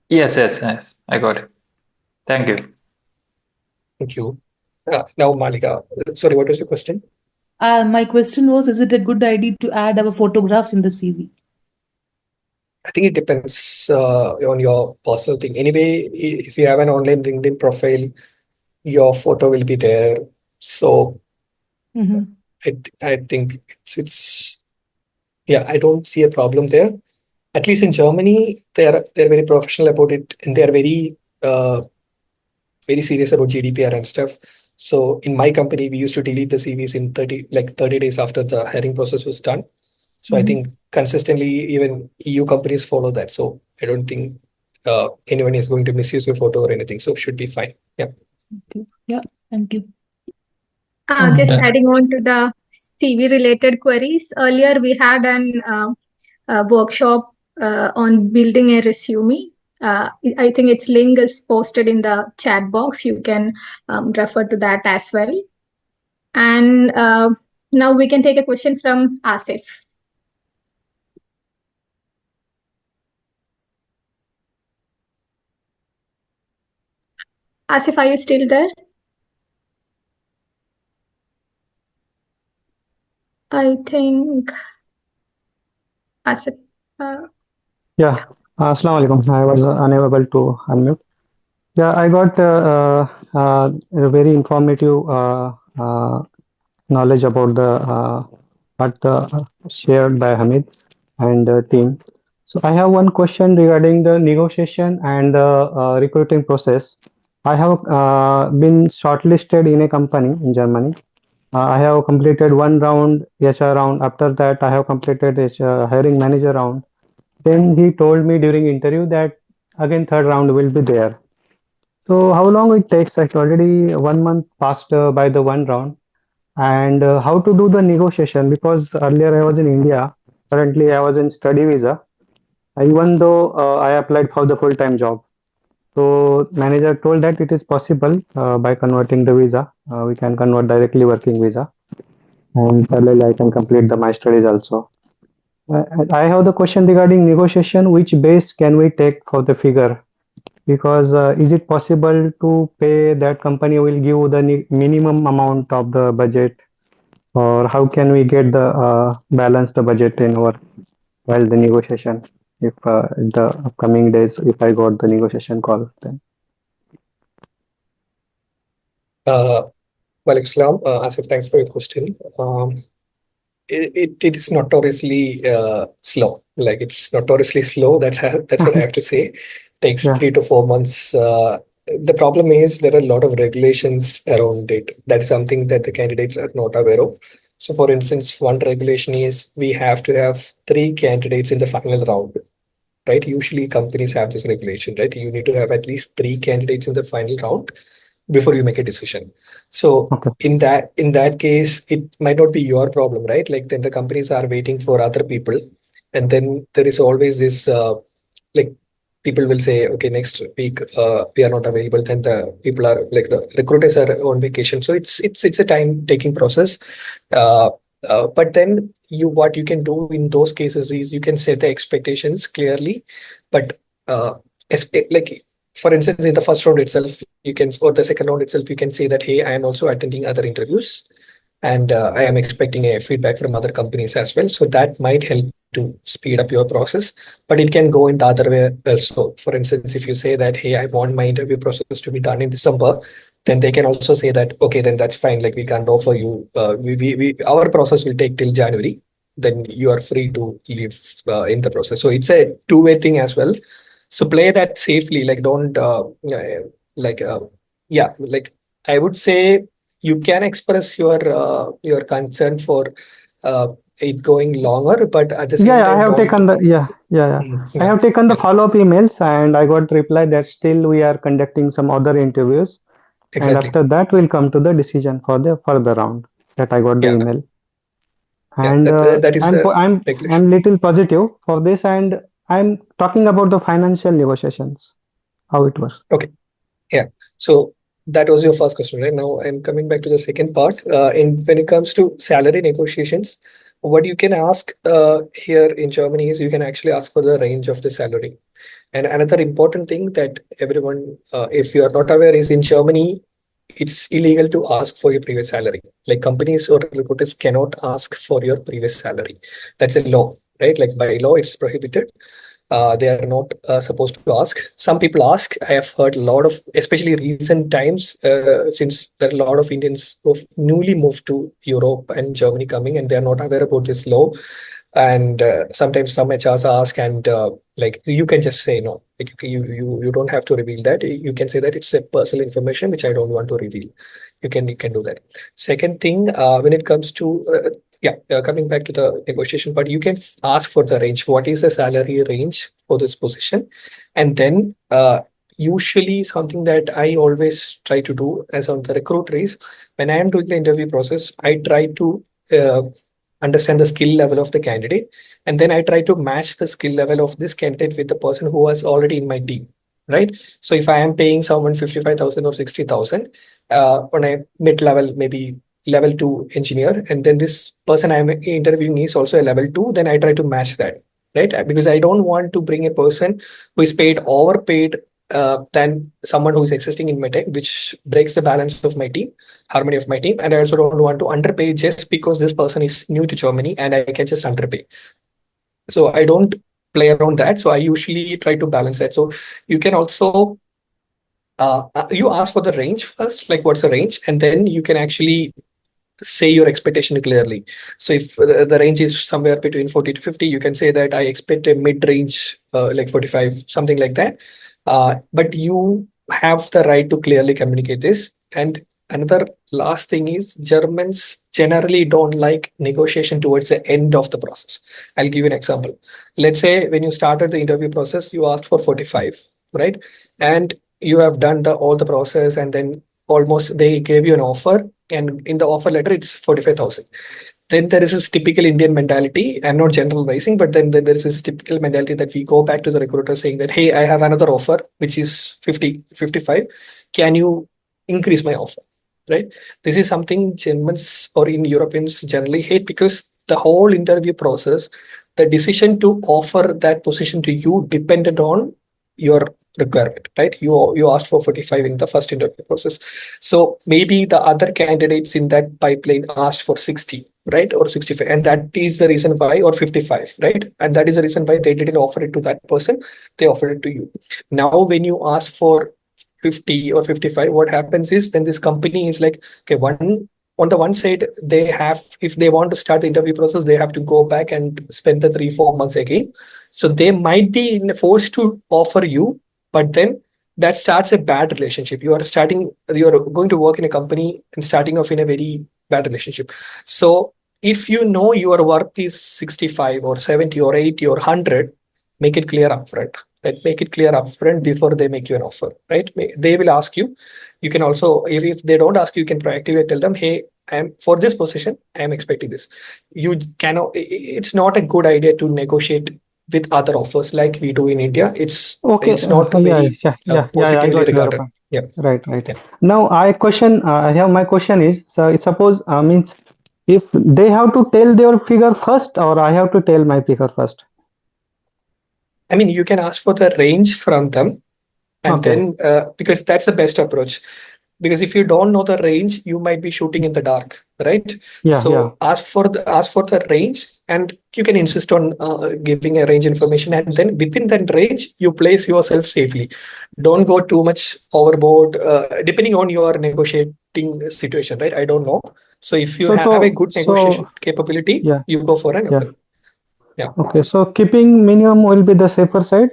Yes, yes, yes. I got it. Thank you. Thank you. Now, Malika. Sorry, what was your question? My question was, is it a good idea to add our photograph in the CV? I think it depends on your personal thing. Anyway, if you have an online LinkedIn profile, your photo will be there. So Mm-hmm. I think it's yeah, I don't see a problem there. At least in Germany, they're very professional about it, and they are uh, very serious about GDPR and stuff. So in my company, we used to delete the CVs in 30 days after the hiring process was done. So I Mm-hmm. think consistently, even EU companies follow that. So I don't think anyone is going to misuse your photo or anything. So should be fine. Yeah. Okay. Yeah, thank you. Just Yeah. adding on to the CV related queries. Earlier, we had a workshop on building a resume. I think its link is posted in the chat box. You can refer to that as well. And now we can take a question from Asif. Asif, are you still there? I think Asif. Yeah, Assalamu alaikum. I was unable to unmute. Yeah, I got a very informative knowledge about the what shared by Hamid and team. So I have one question regarding the negotiation and the recruiting process. I have been shortlisted in a company in Germany. I have completed one round HR round. After that, I have completed a hiring manager round. Then he told me during interview that again third round will be there. So how long it takes? Like already 1 month passed by the one round. And how to do the negotiation? Because earlier I was in India. Currently I was in study visa. Even though I applied for the full-time job. So manager told that it is possible by converting the visa. We can convert directly working visa. And parallel I can complete the my studies also. I have the question regarding negotiation. Which base can we take for the figure? Because is it possible to pay that company will give the minimum amount of the budget, or how can we get the balance the budget in our while the negotiation? If the upcoming days, if I got the negotiation call, then Uh, Walaikum Salam. Asif, thanks for your question. It is notoriously slow. Like it's notoriously slow. That's what I have to say. Takes yeah, 3 to 4 months. The problem is there are a lot of regulations around it. That is something that the candidates are not aware of. So, for instance, one regulation is we have to have three candidates in the final round, right? Usually, companies have this regulation, right? You need to have at least three candidates in the final round before you make a decision. So okay, in that case, it might not be your problem, right? Like then the companies are waiting for other people, and then there is always this like people will say, okay, next week we are not available. Then the people are like the recruiters are on vacation, so it's a time taking process. Uh, but then what you can do in those cases is you can set the expectations clearly, but like for instance, in the first round itself, you can, or the second round itself, you can say that, hey, I am also attending other interviews and I am expecting a feedback from other companies as well. So that might help to speed up your process, but it can go in the other way also. For instance, if you say that, hey, I want my interview process to be done in December, then they can also say that, okay, then that's fine. Like we can't offer you, our process will take till January. Then you are free to leave in the process. So it's a two-way thing as well. So play that safely. Like don't like like I would say you can express your concern for uh, it going longer, but at the yeah, same yeah, I time, have don't. taken the yeah. I Yeah, have taken the yeah, follow-up emails and I got reply that still we are conducting some other interviews, and exactly. after that we'll come to the decision for the further round. That I got the Yeah, email. yeah. And That is I'm the po- I'm regulation. I'm little positive for this, and I'm talking about the financial negotiations, how it works. Okay. Yeah. So that was your first question, right? Now I'm coming back to the second part. In when it comes to salary negotiations, what you can ask here in Germany is you can actually ask for the range of the salary. And another important thing that everyone, if you are not aware, is in Germany, it's illegal to ask for your previous salary. Like companies or recruiters cannot ask for your previous salary. That's a law, right? Like by law, it's prohibited. They are not supposed to ask. Some people ask. I have heard a lot of, especially recent times, since there are a lot of Indians who've newly moved to Europe and Germany coming, and they are not aware about this law. And sometimes some HRs ask, and like you can just say no. Like you don't have to reveal that. You can say that it's a personal information which I don't want to reveal. You can do that. Second thing, when it comes to yeah, coming back to the negotiation part, you can ask for the range. What is the salary range for this position? And then usually something that I always try to do as on the recruiter is when I am doing the interview process, I try to uh, understand the skill level of the candidate, and then I try to match the skill level of this candidate with the person who was already in my team, right? So if I am paying someone 55,000 or 60,000 on a mid-level, maybe level 2 engineer, and then this person I'm interviewing is also a level 2, then I try to match that, right? Because I don't want to bring a person who is paid overpaid than someone who is existing in my team, which breaks the balance of my team, harmony of my team. And I also don't want to underpay just because this person is new to Germany and I can just underpay. So I don't play around that. So I usually try to balance that. So you can also you ask for the range first, like what's the range, and then you can actually say your expectation clearly. So if the range is somewhere between 40 to 50, you can say that I expect a mid-range, like 45, something like that. But you have the right to clearly communicate this. And another last thing is Germans generally don't like negotiation towards the end of the process. I'll give you an example. Let's say when you started the interview process, you asked for 45, right? And you have done the all the process, and then almost they gave you an offer, and in the offer letter it's 45,000. Then there is this typical Indian mentality. I'm not generalizing, but then there is this typical mentality that we go back to the recruiter saying that, hey, I have another offer which is 50, 55. Can you increase my offer? Right? This is something Germans or in Europeans generally hate, because the whole interview process, the decision to offer that position to you depended on your requirement, right? You asked for 45 in the first interview process. So maybe the other candidates in that pipeline asked for 60, right? Or 65. And that is the reason why, or 55, right? And that is the reason why they didn't offer it to that person. They offered it to you. Now, when you ask for 50 or 55, what happens is then this company is like, okay, on the one side, they have, if they want to start the interview process, they have to go back and spend the 3 4 months again. So they might be forced to offer you, but then that starts a bad relationship. You are going to work in a company and starting off in a very bad relationship. So if you know your worth is 65 or 70 or 80 or 100, make it clear upfront. Right? Make it clear upfront before they make you an offer. Right? They will ask you. You can also, if they don't ask you, you can proactively tell them, hey, I'm for this position, I am expecting this. You cannot, it's not a good idea to negotiate with other offers like we do in India. Okay, It's not yeah, very I positively got your regarded. point. Yeah, Right, right. yeah. Now, I have my question is, suppose, means if they have to tell their figure first, or I have to tell my figure first. I mean, you can ask for the range from them, and Okay, then because that's the best approach. Because if you don't know the range, you might be shooting in the dark, right? yeah, yeah. So ask for the range, and you can insist on giving a range information, and then within that range, you place yourself safely. Don't go too much overboard, depending on your negotiating situation, right? I don't know. So if you So, have a so, good negotiation so, capability, yeah, you go for an yeah. open. Yeah. Okay, so keeping minimum will be the safer side.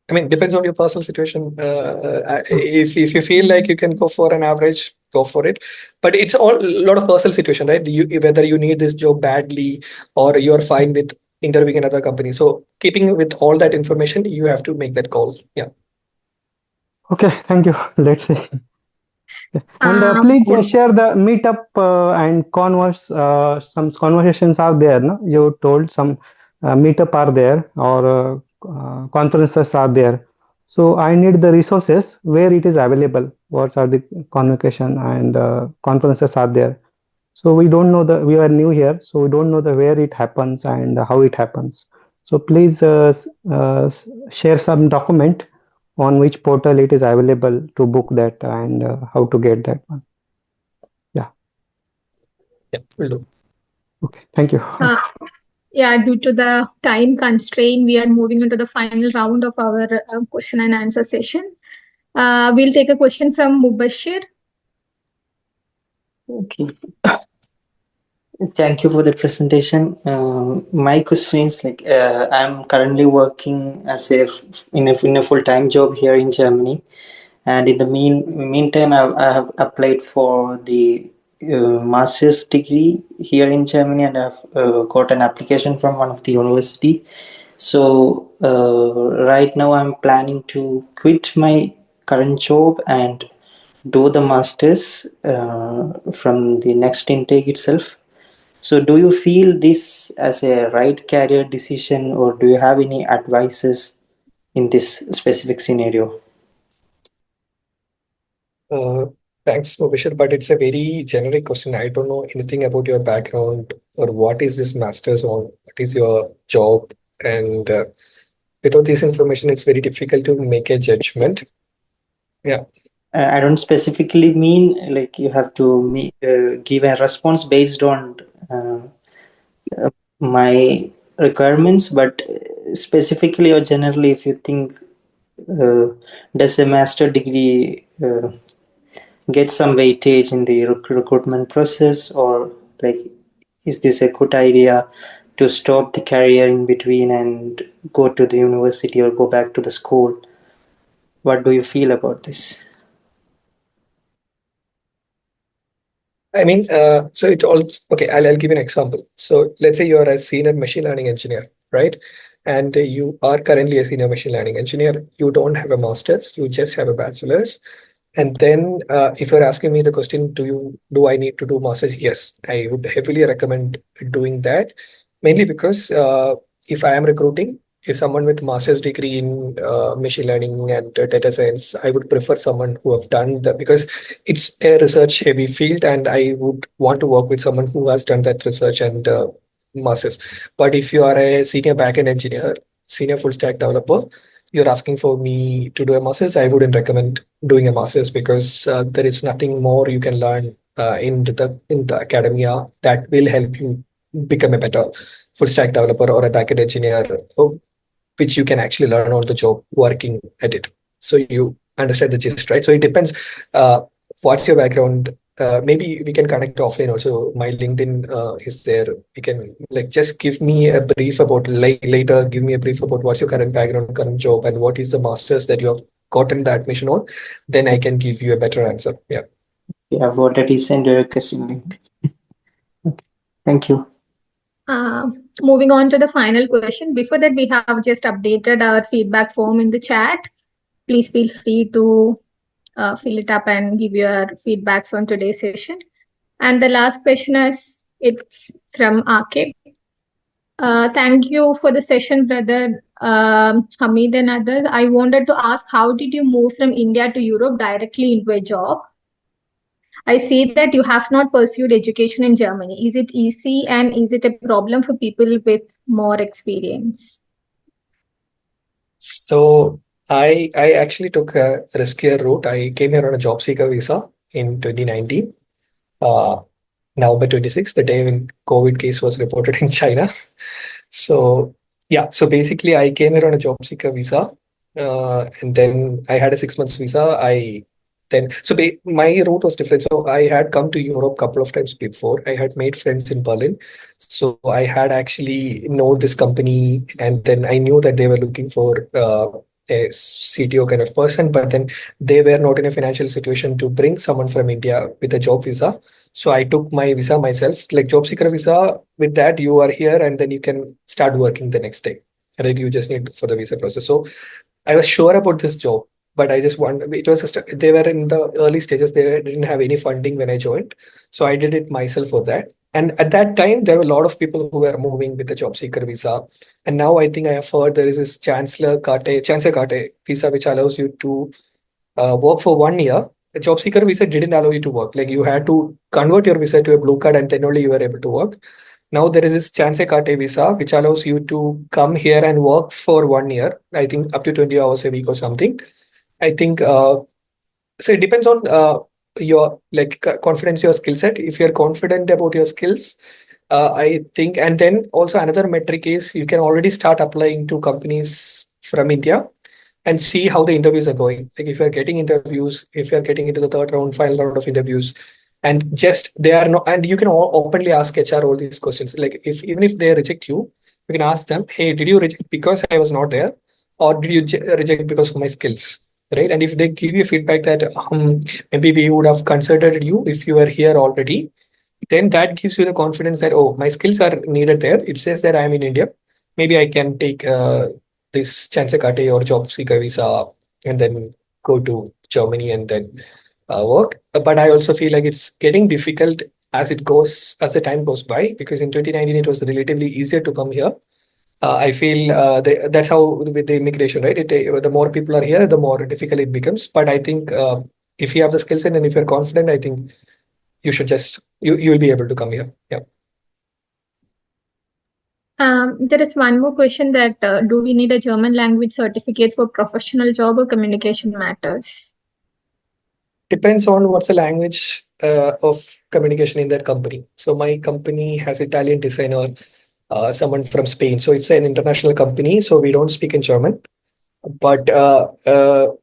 I mean, depends on your personal situation. If you feel like you can go for an average, go for it. But it's all a lot of personal situation, right? Whether you need this job badly or you're fine with interviewing another company. So keeping with all that information, you have to make that call. Yeah. Okay, thank you. Let's see. And please Cool. share the meetup and converse. Some conversations are there. No, you told some meetup are there or conferences are there. So I need the resources where it is available. What are the convocation and conferences are there? So we don't know the, we are new here, so we don't know the where it happens and how it happens. So please share some document on which portal it is available to book that and how to get that one. Yeah. Yeah, will do. Okay. Thank you. Yeah, due to the time constraint, we are moving into the final round of our question and answer session. We'll take a question from Mubashir. Okay. Thank you for the presentation. My question is like I'm currently working as a in a full-time job here in Germany, and in the meantime I have applied for the master's degree here in Germany, and I've got an application from one of the university. So right now I'm planning to quit my current job and do the masters from the next intake itself. So, do you feel this as a right career decision, or do you have any advices in this specific scenario? Uh, Thanks, Mubashir, but it's a very generic question. I don't know anything about your background or what is this master's on, what is your job, and without this information, it's very difficult to make a judgment. Yeah. I don't specifically mean like you have to give a response based on uh, my requirements, but specifically or generally, if you think uh, does a master degree get some weightage in the recruitment process, or like is this a good idea to stop the career in between and go to the university or go back to the school? What do you feel about this? I mean, so it all okay. I'll give you an example. So let's say you are a senior machine learning engineer, right? And you are currently a senior machine learning engineer. You don't have a master's, you just have a bachelor's. And then, if you're asking me the question, do I need to do masters? Yes, I would heavily recommend doing that, mainly because if I am recruiting, if someone with master's degree in machine learning and data science, I would prefer someone who have done that because it's a research heavy field, and I would want to work with someone who has done that research and masters. But if you are a senior backend engineer, senior full stack developer, you're asking for me to do a master's, I wouldn't recommend doing a master's because there is nothing more you can learn in the academia that will help you become a better full stack developer or a backend engineer, which you can actually learn on the job working at it. So you understand the gist, right? So it depends. What's your background? Maybe we can connect offline also. My LinkedIn is there. We can like just give me a brief about later. Give me a brief about what's your current background, current job, and what is the masters that you have gotten the admission on. Then I can give you a better answer. Yeah. You have already sent your requesting link. Okay. Thank you. Moving on to the final question. Before that, we have just updated our feedback form in the chat. Please feel free to fill it up and give your feedbacks on today's session. And the last question is it's from Akib. Thank you for the session, brother Hamid and others. I wanted to ask, how did you move from India to Europe directly into a job? I see that you have not pursued education in Germany. Is it easy, and is it a problem for people with more experience? So I actually took a riskier route. I came here on a job seeker visa in 2019. Uh, November 26th, the day when COVID case was reported in China. So yeah, so basically I came here on a job seeker visa, and then I had a 6 months visa. I then so my route was different. So I had come to Europe a couple of times before. I had made friends in Berlin, so I had actually know this company, and then I knew that they were looking for a CTO kind of person, but then they were not in a financial situation to bring someone from India with a job visa. So I took my visa myself, like job seeker visa. With that, you are here and then you can start working the next day. Right? You just need for the visa process. So I was sure about this job, but I just want it was just they were in the early stages. They didn't have any funding when I joined. So I did it myself for that. And at that time, there were a lot of people who were moving with the job seeker visa. And now I think I have heard there is this Chancellor Kate visa, which allows you to work for 1 year. The job seeker visa didn't allow you to work. Like you had to convert your visa to a blue card and then only you were able to work. Now there is this Chance Kate visa, which allows you to come here and work for 1 year. I think up to 20 hours a week or something. I think so. It depends on your like confidence, your skill set. If you're confident about your skills, I think, and then also another metric is you can already start applying to companies from India and see how the interviews are going. Like if you're getting interviews, if you're getting into the third round, final round of interviews, and just they are not, and you can openly ask HR all these questions. Like if even if they reject you, you can ask them, "Hey, did you reject because I was not there, or did you reject because of my skills?" Right? And if they give you feedback that maybe we would have considered you if you were here already, then that gives you the confidence that, oh, my skills are needed there. It says that I'm in India. Maybe I can take this chance kate or job seeker visa and then go to Germany and then work. But I also feel like it's getting difficult as the time goes by, because in 2019 it was relatively easier to come here. I feel that's how with the immigration, right? The more people are here, the more difficult it becomes. But I think if you have the skill set and if you're confident, I think you should just you'll be able to come here. Yeah. There is one more question that do we need a German language certificate for professional job or communication matters? Depends on what's the language of communication in that company. So my company has Italian designer, someone from Spain. So it's an international company. So we don't speak in German. But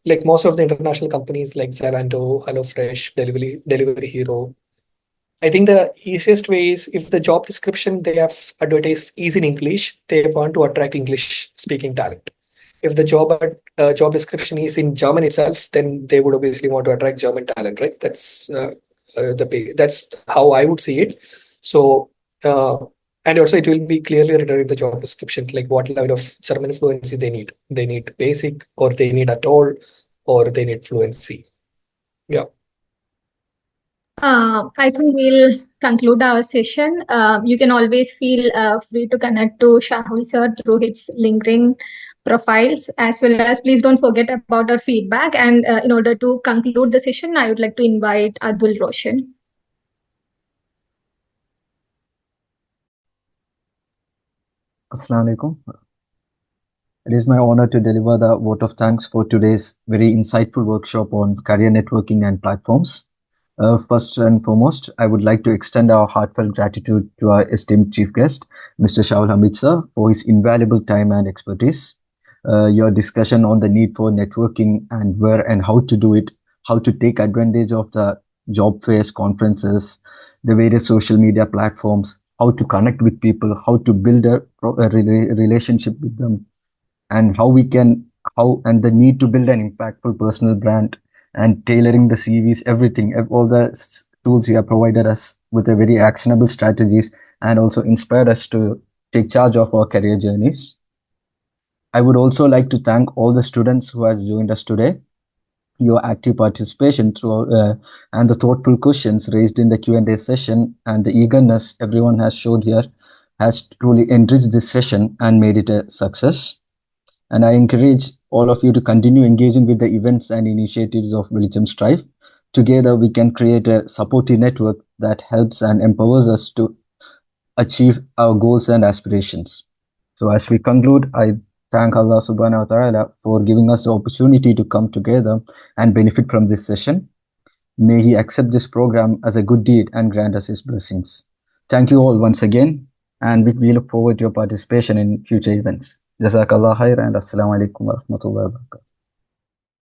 like most of the international companies like Zalando, HelloFresh, Delivery Hero, I think the easiest way is if the job description they have advertised is in English, they want to attract English speaking talent. If the job description is in German itself, then they would obviously want to attract German talent, right? That's how I would see it. So uh, and also it will be clearly written in the job description, like what level of German fluency they need. They need basic, or they need at all, or they need fluency. Yeah. I think we'll conclude our session. You can always feel free to connect to Shahul sir through his LinkedIn profiles, as well as please don't forget about our feedback. And in order to conclude the session, I would like to invite Adul Roshan. Assalamu alaikum. It is my honor to deliver the vote of thanks for today's very insightful workshop on career networking and platforms. First and foremost, I would like to extend our heartfelt gratitude to our esteemed chief guest, Mr. Shahul Hameed sir, for his invaluable time and expertise. Your discussion on the need for networking and where and how to do it, how to take advantage of the job fairs, conferences, the various social media platforms, how to connect with people, how to build a relationship with them, and and the need to build an impactful personal brand and tailoring the CVs, everything, all the tools you have provided us with a very actionable strategies and also inspired us to take charge of our career journeys. I would also like to thank all the students who has joined us today. Your active participation through and the thoughtful questions raised in the Q&A session and the eagerness everyone has showed here has truly enriched this session and made it a success. And I encourage all of you to continue engaging with the events and initiatives of Velicham-Strive. Together, we can create a supportive network that helps and empowers us to achieve our goals and aspirations. So as we conclude, I thank Allah subhanahu wa ta'ala for giving us the opportunity to come together and benefit from this session. May He accept this program as a good deed and grant us His blessings. Thank you all once again, and we look forward to your participation in future events. Jazakallah khair and assalamu alaikum wa rahmatullahi wa barakatuh.